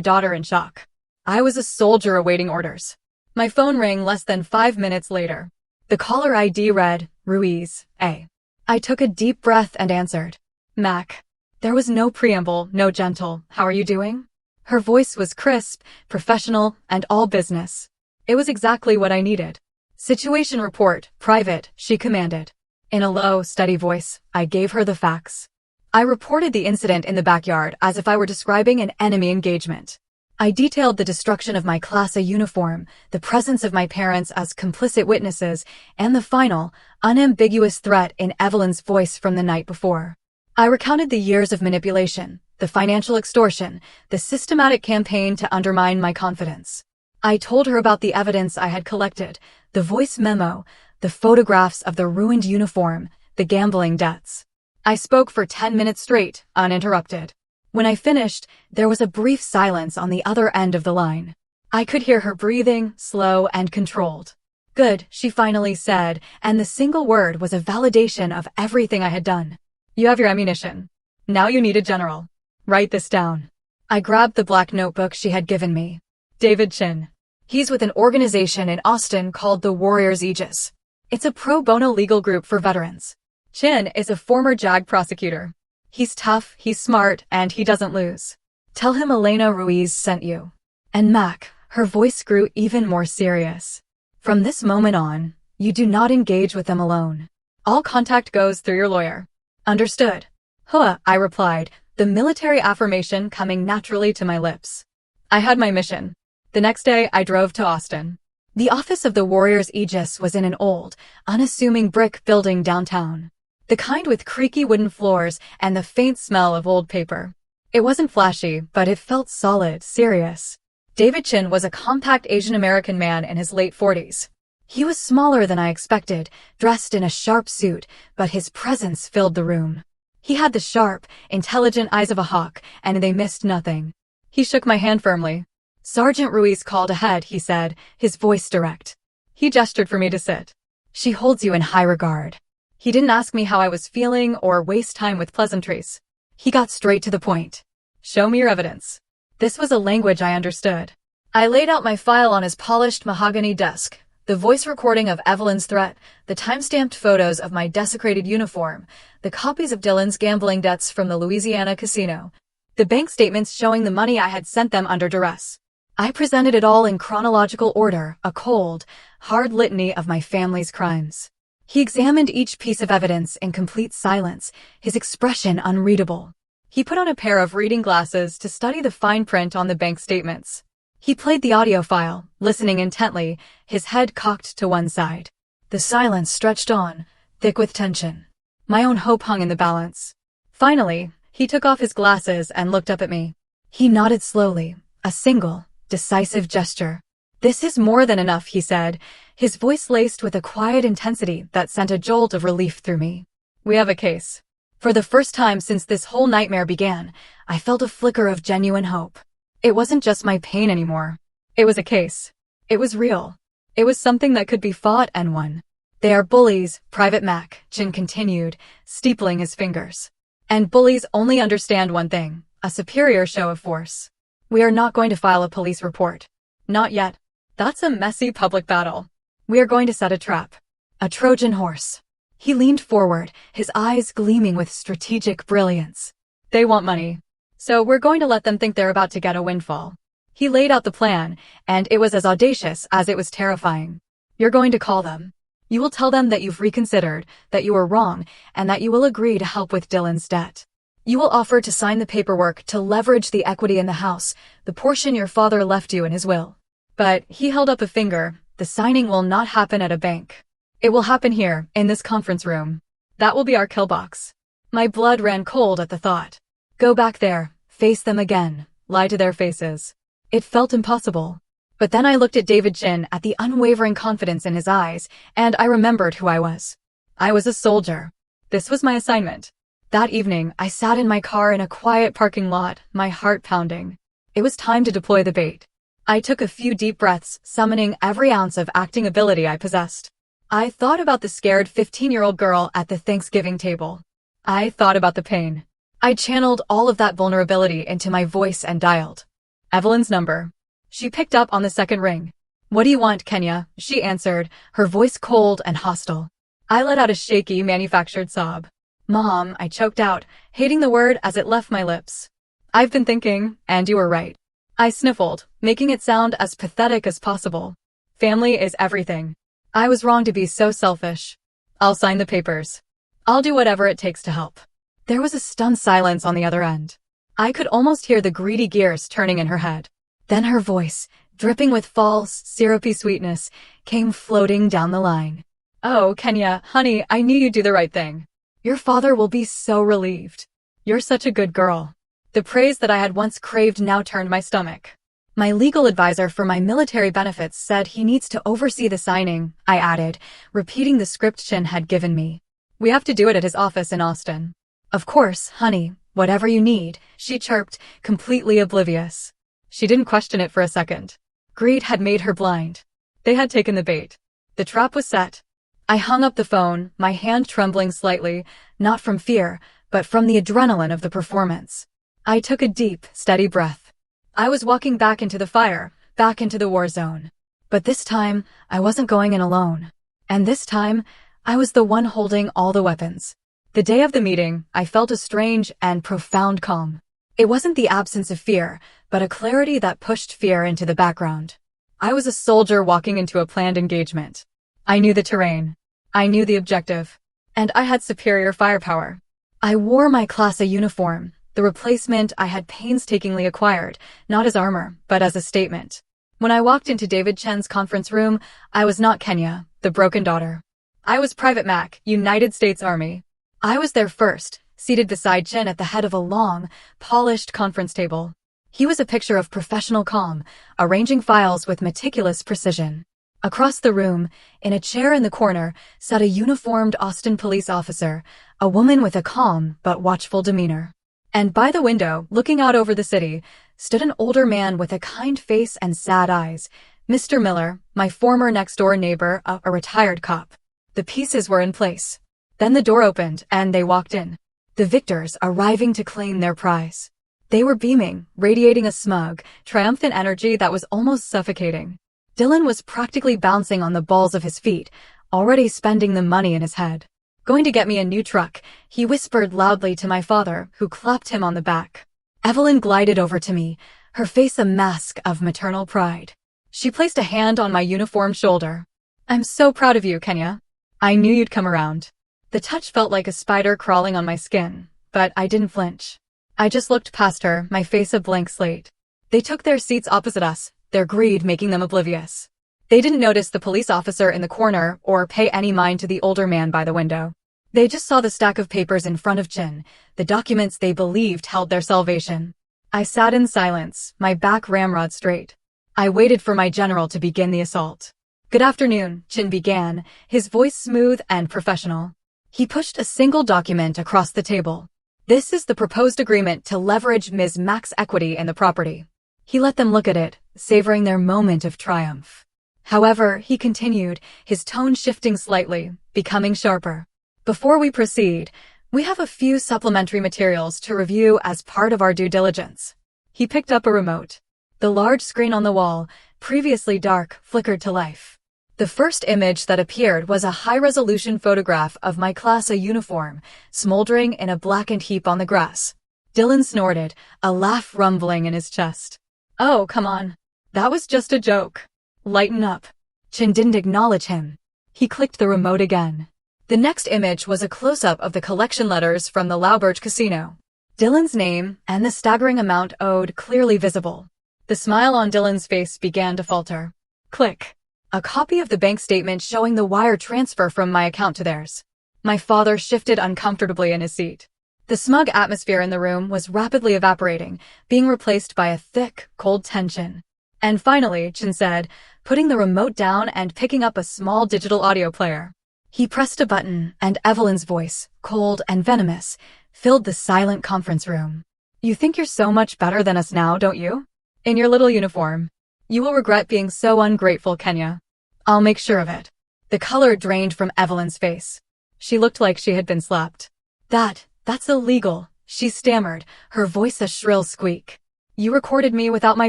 daughter in shock. I was a soldier awaiting orders. My phone rang less than 5 minutes later. The caller ID read, Ruiz, A. I took a deep breath and answered. "Mac." There was no preamble, no gentle, "How are you doing?" Her voice was crisp, professional, and all business. It was exactly what I needed. "Situation report, private," she commanded. In a low, steady voice, I gave her the facts. I reported the incident in the backyard as if I were describing an enemy engagement. I detailed the destruction of my Class A uniform, the presence of my parents as complicit witnesses, and the final, unambiguous threat in Evelyn's voice from the night before. I recounted the years of manipulation, the financial extortion, the systematic campaign to undermine my confidence. I told her about the evidence I had collected, the voice memo, the photographs of the ruined uniform, the gambling debts. I spoke for 10 minutes straight, uninterrupted. When I finished, there was a brief silence on the other end of the line. I could hear her breathing, slow and controlled. "Good," she finally said, and the single word was a validation of everything I had done. "You have your ammunition. Now you need a general. Write this down." I grabbed the black notebook she had given me. "David Chin. He's with an organization in Austin called the Warriors Aegis. It's a pro bono legal group for veterans. Chin is a former JAG prosecutor. He's tough, he's smart, and he doesn't lose. Tell him Elena Ruiz sent you." And Mac, her voice grew even more serious. "From this moment on, you do not engage with them alone. All contact goes through your lawyer." "Understood." "Huh," I replied, the military affirmation coming naturally to my lips. I had my mission. The next day, I drove to Austin. The office of the Warriors Aegis was in an old, unassuming brick building downtown. The kind with creaky wooden floors and the faint smell of old paper. It wasn't flashy, but it felt solid, serious. David Chin was a compact Asian American man in his late 40s. He was smaller than I expected, dressed in a sharp suit, but his presence filled the room. He had the sharp, intelligent eyes of a hawk, and they missed nothing. He shook my hand firmly. "Sergeant Ruiz called ahead," he said, his voice direct. He gestured for me to sit. "She holds you in high regard." He didn't ask me how I was feeling or waste time with pleasantries. He got straight to the point. "Show me your evidence." This was a language I understood. I laid out my file on his polished mahogany desk, the voice recording of Evelyn's threat, the time-stamped photos of my desecrated uniform, the copies of Dylan's gambling debts from the Louisiana casino, the bank statements showing the money I had sent them under duress. I presented it all in chronological order, a cold, hard litany of my family's crimes. He examined each piece of evidence in complete silence, his expression unreadable. He put on a pair of reading glasses to study the fine print on the bank statements. He played the audio file, listening intently, his head cocked to one side. The silence stretched on, thick with tension. My own hope hung in the balance. Finally, he took off his glasses and looked up at me. He nodded slowly, a single, decisive gesture. "This is more than enough," he said, his voice laced with a quiet intensity that sent a jolt of relief through me. "We have a case." For the first time since this whole nightmare began, I felt a flicker of genuine hope. It wasn't just my pain anymore. It was a case. It was real. It was something that could be fought and won. "They are bullies," Private Mac, Chin continued, steepling his fingers. "And bullies only understand one thing, a superior show of force. We are not going to file a police report. Not yet. That's a messy public battle. We are going to set a trap. A Trojan horse." He leaned forward, his eyes gleaming with strategic brilliance. "They want money. So we're going to let them think they're about to get a windfall." He laid out the plan, and it was as audacious as it was terrifying. "You're going to call them. You will tell them that you've reconsidered, that you were wrong, and that you will agree to help with Dylan's debt. You will offer to sign the paperwork to leverage the equity in the house, the portion your father left you in his will. But," he held up a finger, "the signing will not happen at a bank. It will happen here, in this conference room. That will be our kill box." My blood ran cold at the thought. Go back there, face them again, lie to their faces. It felt impossible. But then I looked at David Chin at the unwavering confidence in his eyes, and I remembered who I was. I was a soldier. This was my assignment. That evening, I sat in my car in a quiet parking lot, my heart pounding. It was time to deploy the bait. I took a few deep breaths, summoning every ounce of acting ability I possessed. I thought about the scared 15-year-old girl at the Thanksgiving table. I thought about the pain. I channeled all of that vulnerability into my voice and dialed Evelyn's number. She picked up on the second ring. "What do you want, Kenya?" she answered, her voice cold and hostile. I let out a shaky, manufactured sob. "Mom," I choked out, hating the word as it left my lips. "I've been thinking, and you were right." I sniffled, making it sound as pathetic as possible. "Family is everything. I was wrong to be so selfish. I'll sign the papers. I'll do whatever it takes to help." There was a stunned silence on the other end. I could almost hear the greedy gears turning in her head. Then her voice, dripping with false, syrupy sweetness, came floating down the line. "Oh, Kenya, honey, I knew you'd do the right thing. Your father will be so relieved. You're such a good girl." The praise that I had once craved now turned my stomach. "My legal advisor for my military benefits said he needs to oversee the signing," I added, repeating the script Chin had given me. "We have to do it at his office in Austin." "Of course, honey, whatever you need," she chirped, completely oblivious. She didn't question it for a second. Greed had made her blind. They had taken the bait. The trap was set. I hung up the phone, my hand trembling slightly, not from fear, but from the adrenaline of the performance. I took a deep, steady breath. I was walking back into the fire, back into the war zone. But this time, I wasn't going in alone. And this time, I was the one holding all the weapons. The day of the meeting, I felt a strange and profound calm. It wasn't the absence of fear, but a clarity that pushed fear into the background. I was a soldier walking into a planned engagement. I knew the terrain. I knew the objective. And I had superior firepower. I wore my Class A uniform, the replacement I had painstakingly acquired, not as armor, but as a statement. When I walked into David Chen's conference room, I was not Kenya, the broken daughter. I was Private Mac, United States Army. I was there first, seated beside Chen at the head of a long, polished conference table. He was a picture of professional calm, arranging files with meticulous precision. Across the room, in a chair in the corner, sat a uniformed Austin police officer, a woman with a calm but watchful demeanor. And by the window, looking out over the city, stood an older man with a kind face and sad eyes, Mr. Miller, my former next-door neighbor, a retired cop. The pieces were in place. Then the door opened, and they walked in. The victors arriving to claim their prize. They were beaming, radiating a smug, triumphant energy that was almost suffocating. Dylan was practically bouncing on the balls of his feet, already spending the money in his head. "Going to get me a new truck," he whispered loudly to my father, who clapped him on the back. Evelyn glided over to me, her face a mask of maternal pride. She placed a hand on my uniformed shoulder. "I'm so proud of you, Kenya. I knew you'd come around." The touch felt like a spider crawling on my skin, but I didn't flinch. I just looked past her, my face a blank slate. They took their seats opposite us, their greed making them oblivious. They didn't notice the police officer in the corner or pay any mind to the older man by the window. They just saw the stack of papers in front of Chin, the documents they believed held their salvation. I sat in silence, my back ramrod straight. I waited for my general to begin the assault. "Good afternoon," Chin began, his voice smooth and professional. He pushed a single document across the table. "This is the proposed agreement to leverage Ms. Mac's equity in the property." He let them look at it, savoring their moment of triumph. However, he continued, his tone shifting slightly, becoming sharper. "Before we proceed, we have a few supplementary materials to review as part of our due diligence." He picked up a remote. The large screen on the wall, previously dark, flickered to life. The first image that appeared was a high-resolution photograph of my Class A uniform, smoldering in a blackened heap on the grass. Dylan snorted, a laugh rumbling in his chest. "Oh, come on. That was just a joke. Lighten up." Chin didn't acknowledge him. He clicked the remote again. The next image was a close-up of the collection letters from the Lauberge Casino. Dylan's name and the staggering amount owed clearly visible. The smile on Dylan's face began to falter. Click. A copy of the bank statement showing the wire transfer from my account to theirs. My father shifted uncomfortably in his seat. The smug atmosphere in the room was rapidly evaporating, being replaced by a thick, cold tension. And finally, Chin said, putting the remote down and picking up a small digital audio player. He pressed a button, and Evelyn's voice, cold and venomous, filled the silent conference room. "You think you're so much better than us now, don't you? In your little uniform. You will regret being so ungrateful, Kenya. I'll make sure of it." The color drained from Evelyn's face. She looked like she had been slapped. That's illegal," she stammered, her voice a shrill squeak. "You recorded me without my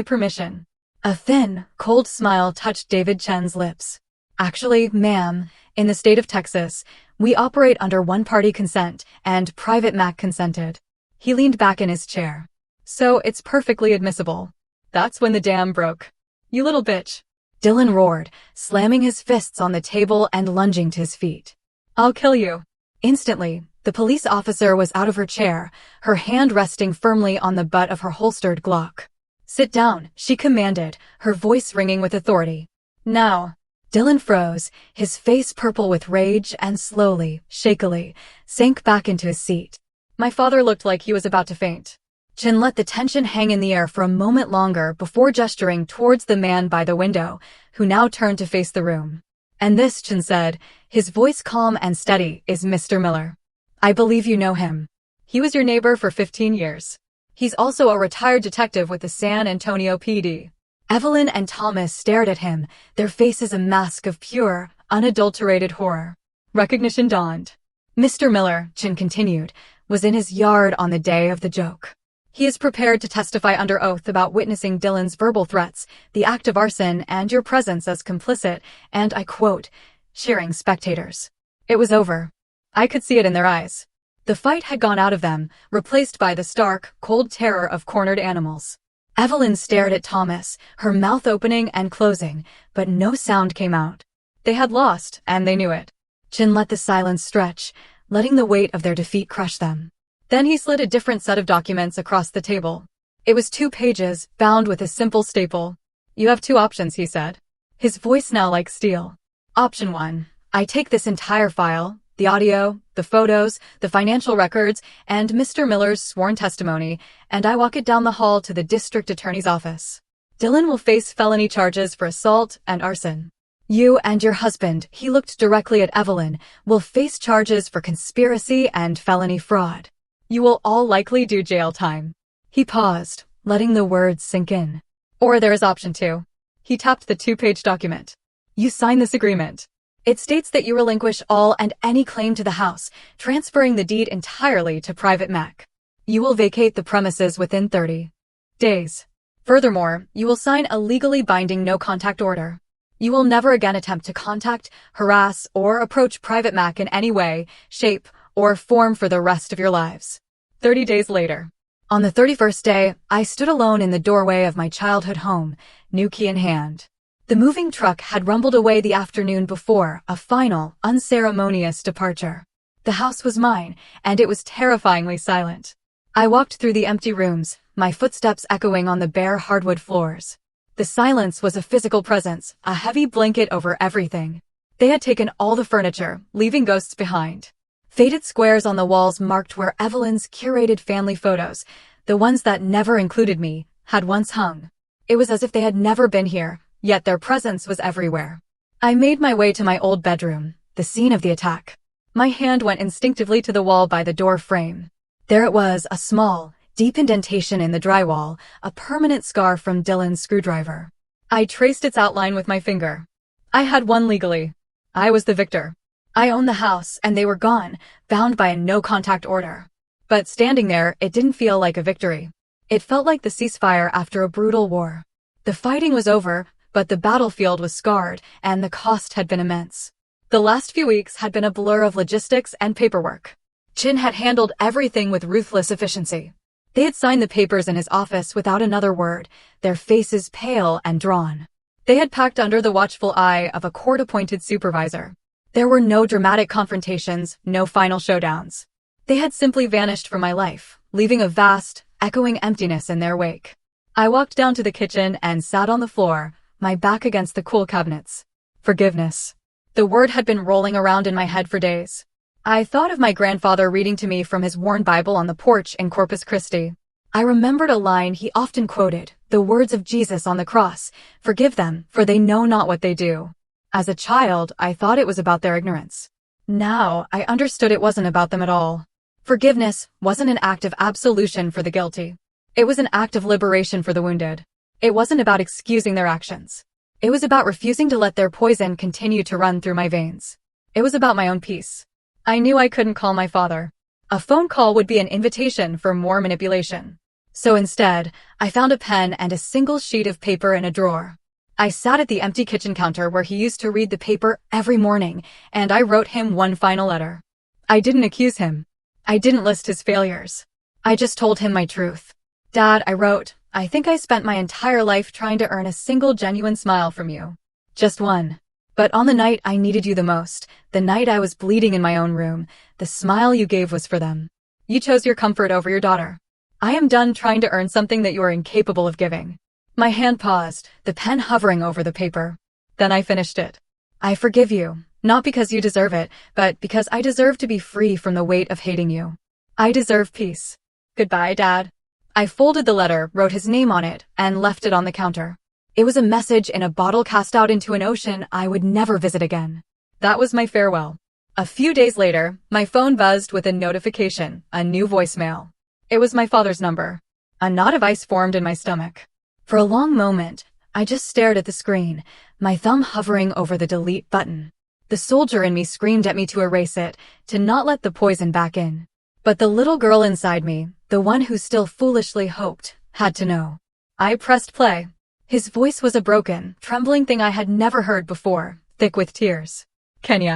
permission." A thin, cold smile touched David Chen's lips. "Actually, ma'am, in the state of Texas, we operate under one-party consent, and Private Mac consented." He leaned back in his chair. "So it's perfectly admissible." That's when the dam broke. "You little bitch." Dylan roared, slamming his fists on the table and lunging to his feet. "I'll kill you." Instantly, the police officer was out of her chair, her hand resting firmly on the butt of her holstered Glock. "Sit down," she commanded, her voice ringing with authority. "Now." Dylan froze, his face purple with rage, and slowly, shakily, sank back into his seat. My father looked like he was about to faint. Chin let the tension hang in the air for a moment longer before gesturing towards the man by the window, who now turned to face the room. "And this," Chin said, his voice calm and steady, "is Mr. Miller. I believe you know him. He was your neighbor for 15 years. He's also a retired detective with the San Antonio PD." Evelyn and Thomas stared at him, their faces a mask of pure, unadulterated horror. Recognition dawned. "Mr. Miller," Chin continued, "was in his yard on the day of the joke. He is prepared to testify under oath about witnessing Dylan's verbal threats, the act of arson, and your presence as complicit, and, I quote, cheering spectators." It was over. I could see it in their eyes. The fight had gone out of them, replaced by the stark, cold terror of cornered animals. Evelyn stared at Thomas, her mouth opening and closing, but no sound came out. They had lost, and they knew it. Chin let the silence stretch, letting the weight of their defeat crush them. Then he slid a different set of documents across the table. It was 2 pages, bound with a simple staple. "You have 2 options," he said, his voice now like steel. "Option 1. I take this entire file, the audio, the photos, the financial records, and Mr. Miller's sworn testimony, and I walk it down the hall to the district attorney's office. Dylan will face felony charges for assault and arson. You and your husband," he looked directly at Evelyn, "will face charges for conspiracy and felony fraud. You will all likely do jail time." He paused, letting the words sink in. "Or there is option 2. He tapped the 2-page document. "You sign this agreement. It states that you relinquish all and any claim to the house, transferring the deed entirely to Private Mac. You will vacate the premises within 30 days. Furthermore, you will sign a legally binding no-contact order. You will never again attempt to contact, harass, or approach Private Mac in any way, shape, or form for the rest of your lives." 30 days later. On the 31st day, I stood alone in the doorway of my childhood home, new key in hand. The moving truck had rumbled away the afternoon before, a final, unceremonious departure. The house was mine, and it was terrifyingly silent. I walked through the empty rooms, my footsteps echoing on the bare hardwood floors. The silence was a physical presence, a heavy blanket over everything. They had taken all the furniture, leaving ghosts behind. Faded squares on the walls marked where Evelyn's curated family photos, the ones that never included me, had once hung. It was as if they had never been here, yet their presence was everywhere. I made my way to my old bedroom, the scene of the attack. My hand went instinctively to the wall by the door frame. There it was, a small, deep indentation in the drywall, a permanent scar from Dylan's screwdriver. I traced its outline with my finger. I had won legally. I was the victor. I owned the house, and they were gone, bound by a no-contact order. But standing there, it didn't feel like a victory. It felt like the ceasefire after a brutal war. The fighting was over, but the battlefield was scarred, and the cost had been immense. The last few weeks had been a blur of logistics and paperwork. Chin had handled everything with ruthless efficiency. They had signed the papers in his office without another word, their faces pale and drawn. They had packed under the watchful eye of a court-appointed supervisor. There were no dramatic confrontations, no final showdowns. They had simply vanished from my life, leaving a vast, echoing emptiness in their wake. I walked down to the kitchen and sat on the floor, my back against the cool cabinets. Forgiveness. The word had been rolling around in my head for days. I thought of my grandfather reading to me from his worn Bible on the porch in Corpus Christi. I remembered a line he often quoted, the words of Jesus on the cross, "Forgive them, for they know not what they do." As a child, I thought it was about their ignorance. Now, I understood it wasn't about them at all. Forgiveness wasn't an act of absolution for the guilty. It was an act of liberation for the wounded. It wasn't about excusing their actions. It was about refusing to let their poison continue to run through my veins. It was about my own peace. I knew I couldn't call my father. A phone call would be an invitation for more manipulation. So instead, I found a pen and a single sheet of paper in a drawer. I sat at the empty kitchen counter where he used to read the paper every morning, and I wrote him one final letter. I didn't accuse him. I didn't list his failures. I just told him my truth. "Dad," I wrote, "I think I spent my entire life trying to earn a single genuine smile from you. Just one. But on the night I needed you the most, the night I was bleeding in my own room, the smile you gave was for them. You chose your comfort over your daughter. I am done trying to earn something that you are incapable of giving. My hand paused, the pen hovering over the paper. Then I finished it. I forgive you, not because you deserve it, but because I deserve to be free from the weight of hating you. I deserve peace. Goodbye, Dad. I folded the letter, wrote his name on it, and left it on the counter. It was a message in a bottle cast out into an ocean I would never visit again. That was my farewell. A few days later, my phone buzzed with a notification, a new voicemail. It was my father's number. A knot of ice formed in my stomach. For a long moment, I just stared at the screen, my thumb hovering over the delete button. The soldier in me screamed at me to erase it, to not let the poison back in. But the little girl inside me, the one who still foolishly hoped, had to know. I pressed play. His voice was a broken, trembling thing I had never heard before, thick with tears. Kenny,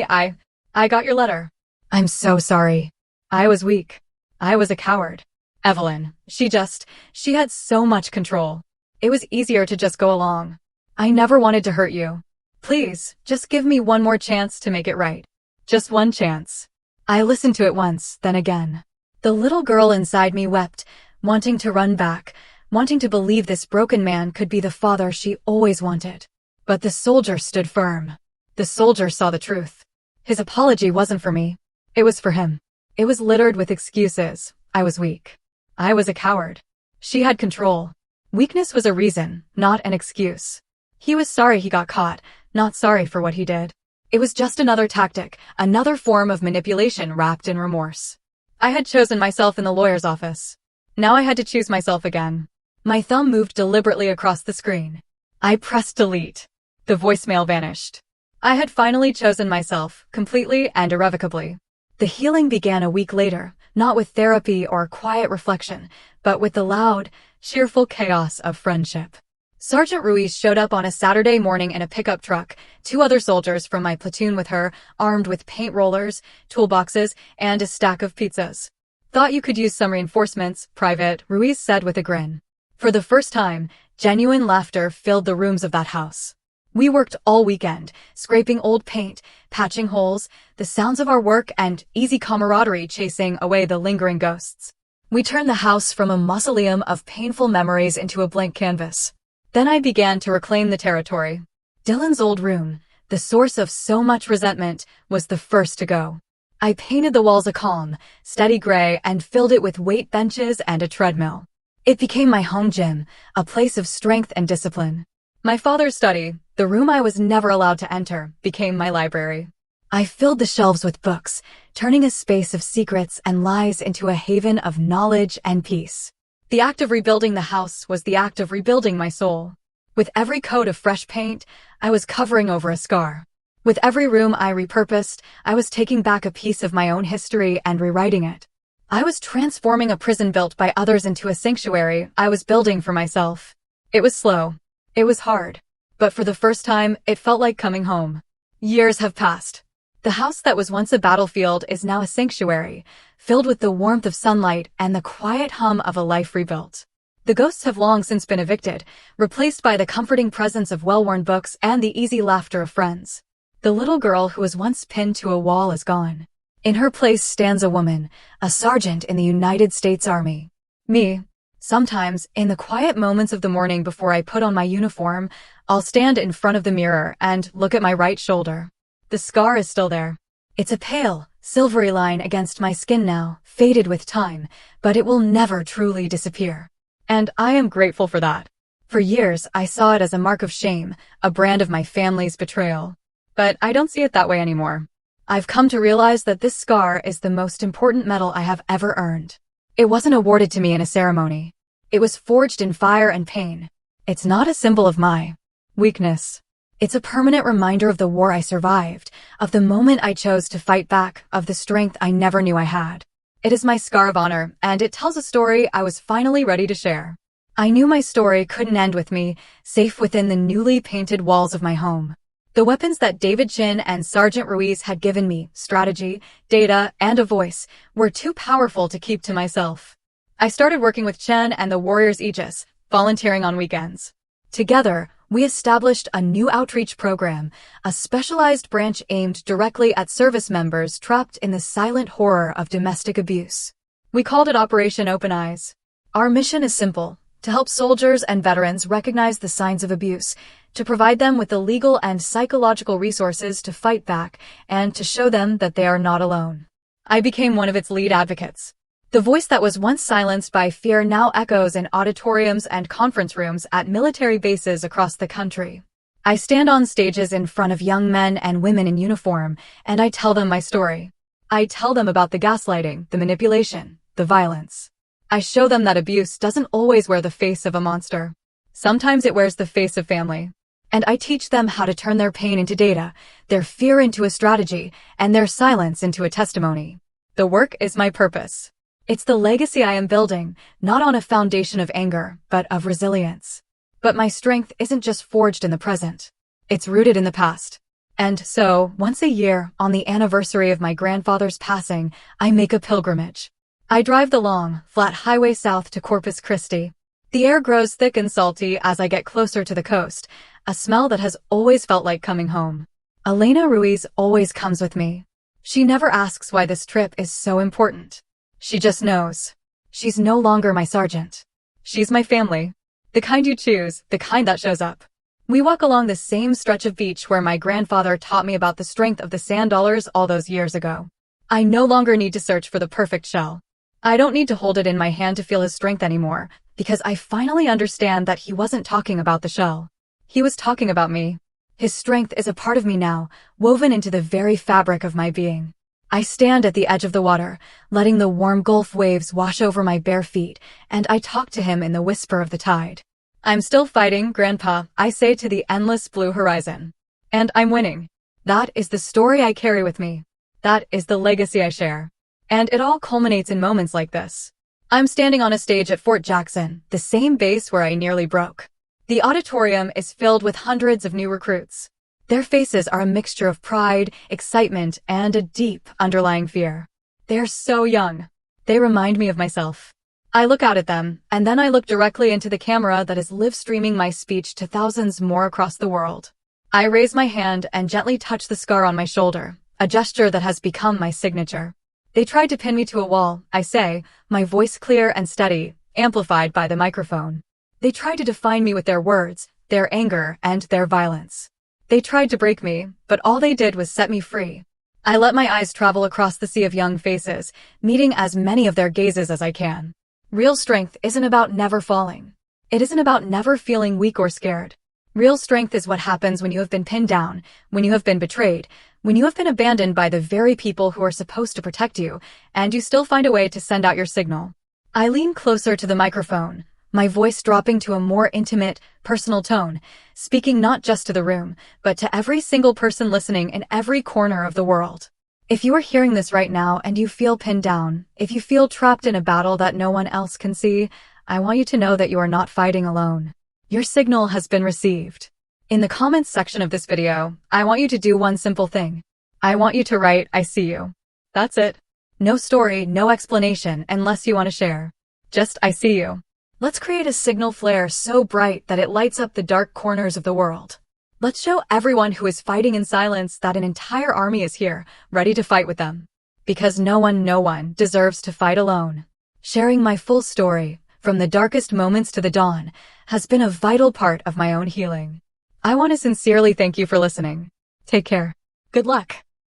I got your letter. I'm so sorry. I was weak. I was a coward. Evelyn, she had so much control. It was easier to just go along. I never wanted to hurt you. Please, just give me one more chance to make it right. Just one chance. I listened to it once, then again. The little girl inside me wept, wanting to run back, wanting to believe this broken man could be the father she always wanted. But the soldier stood firm. The soldier saw the truth. His apology wasn't for me. It was for him. It was littered with excuses. I was weak. I was a coward. She had control. Weakness was a reason, not an excuse. He was sorry he got caught, not sorry for what he did. It was just another tactic, another form of manipulation wrapped in remorse. I had chosen myself in the lawyer's office. Now I had to choose myself again. My thumb moved deliberately across the screen. I pressed delete. The voicemail vanished. I had finally chosen myself, completely and irrevocably. The healing began a week later, not with therapy or quiet reflection, but with the loud, cheerful chaos of friendship. Sergeant Ruiz showed up on a Saturday morning in a pickup truck, 2 other soldiers from my platoon with her, armed with paint rollers, toolboxes, and a stack of pizzas. Thought you could use some reinforcements, Private, Ruiz said with a grin. For the first time, genuine laughter filled the rooms of that house. We worked all weekend, scraping old paint, patching holes, the sounds of our work and easy camaraderie chasing away the lingering ghosts. We turned the house from a mausoleum of painful memories into a blank canvas. Then I began to reclaim the territory. Dylan's old room, the source of so much resentment, was the first to go. I painted the walls a calm, steady gray and filled it with weight benches and a treadmill. It became my home gym, a place of strength and discipline. My father's study, the room I was never allowed to enter, became my library. I filled the shelves with books, turning a space of secrets and lies into a haven of knowledge and peace. The act of rebuilding the house was the act of rebuilding my soul. With every coat of fresh paint, I was covering over a scar. With every room I repurposed, I was taking back a piece of my own history and rewriting it. I was transforming a prison built by others into a sanctuary I was building for myself. It was slow. It was hard. But for the first time, it felt like coming home. Years have passed. The house that was once a battlefield is now a sanctuary, filled with the warmth of sunlight and the quiet hum of a life rebuilt. The ghosts have long since been evicted, replaced by the comforting presence of well-worn books and the easy laughter of friends. The little girl who was once pinned to a wall is gone. In her place stands a woman, a sergeant in the United States Army. Me. Sometimes, in the quiet moments of the morning before I put on my uniform, I'll stand in front of the mirror and look at my right shoulder. The scar is still there. It's a pale, silvery line against my skin now, faded with time, but it will never truly disappear. And I am grateful for that. For years, I saw it as a mark of shame, a brand of my family's betrayal. But I don't see it that way anymore. I've come to realize that this scar is the most important medal I have ever earned. It wasn't awarded to me in a ceremony. It was forged in fire and pain. It's not a symbol of my weakness. It's a permanent reminder of the war I survived, of the moment I chose to fight back, of the strength I never knew I had. It is my scar of honor, and it tells a story I was finally ready to share. I knew my story couldn't end with me, safe within the newly painted walls of my home. The weapons that David Chin and Sergeant Ruiz had given me, strategy, data, and a voice, were too powerful to keep to myself. I started working with Chen and the Warriors Aegis, volunteering on weekends. Together, we established a new outreach program, a specialized branch aimed directly at service members trapped in the silent horror of domestic abuse. We called it Operation Open Eyes. Our mission is simple: to help soldiers and veterans recognize the signs of abuse, to provide them with the legal and psychological resources to fight back, and to show them that they are not alone. I became one of its lead advocates. The voice that was once silenced by fear now echoes in auditoriums and conference rooms at military bases across the country. I stand on stages in front of young men and women in uniform, and I tell them my story. I tell them about the gaslighting, the manipulation, the violence. I show them that abuse doesn't always wear the face of a monster. Sometimes it wears the face of family. And I teach them how to turn their pain into data, their fear into a strategy, and their silence into a testimony. The work is my purpose. It's the legacy I am building, not on a foundation of anger, but of resilience. But my strength isn't just forged in the present. It's rooted in the past. And so, once a year, on the anniversary of my grandfather's passing, I make a pilgrimage. I drive the long, flat highway south to Corpus Christi. The air grows thick and salty as I get closer to the coast, a smell that has always felt like coming home. Elena Ruiz always comes with me. She never asks why this trip is so important. She just knows. She's no longer my sergeant. She's my family. The kind you choose, the kind that shows up. We walk along the same stretch of beach where my grandfather taught me about the strength of the sand dollars all those years ago. I no longer need to search for the perfect shell. I don't need to hold it in my hand to feel his strength anymore, because I finally understand that he wasn't talking about the shell. He was talking about me. His strength is a part of me now, woven into the very fabric of my being. I stand at the edge of the water, letting the warm Gulf waves wash over my bare feet, and I talk to him in the whisper of the tide. I'm still fighting, Grandpa, I say to the endless blue horizon. And I'm winning. That is the story I carry with me. That is the legacy I share. And it all culminates in moments like this. I'm standing on a stage at Fort Jackson, the same base where I nearly broke. The auditorium is filled with hundreds of new recruits. Their faces are a mixture of pride, excitement, and a deep, underlying fear. They're so young. They remind me of myself. I look out at them, and then I look directly into the camera that is live-streaming my speech to thousands more across the world. I raise my hand and gently touch the scar on my shoulder, a gesture that has become my signature. They tried to pin me to a wall, I say, my voice clear and steady, amplified by the microphone. They tried to define me with their words, their anger, and their violence. They tried to break me, but all they did was set me free. I let my eyes travel across the sea of young faces, meeting as many of their gazes as I can. Real strength isn't about never falling. It isn't about never feeling weak or scared. Real strength is what happens when you have been pinned down, when you have been betrayed, when you have been abandoned by the very people who are supposed to protect you, and you still find a way to send out your signal. I lean closer to the microphone, my voice dropping to a more intimate, personal tone, speaking not just to the room, but to every single person listening in every corner of the world. If you are hearing this right now and you feel pinned down, if you feel trapped in a battle that no one else can see, I want you to know that you are not fighting alone. Your signal has been received. In the comments section of this video, I want you to do one simple thing. I want you to write, "I see you." That's it. No story, no explanation, unless you want to share. Just, "I see you." Let's create a signal flare so bright that it lights up the dark corners of the world. Let's show everyone who is fighting in silence that an entire army is here, ready to fight with them. Because no one deserves to fight alone. Sharing my full story, from the darkest moments to the dawn, has been a vital part of my own healing. I want to sincerely thank you for listening. Take care. Good luck.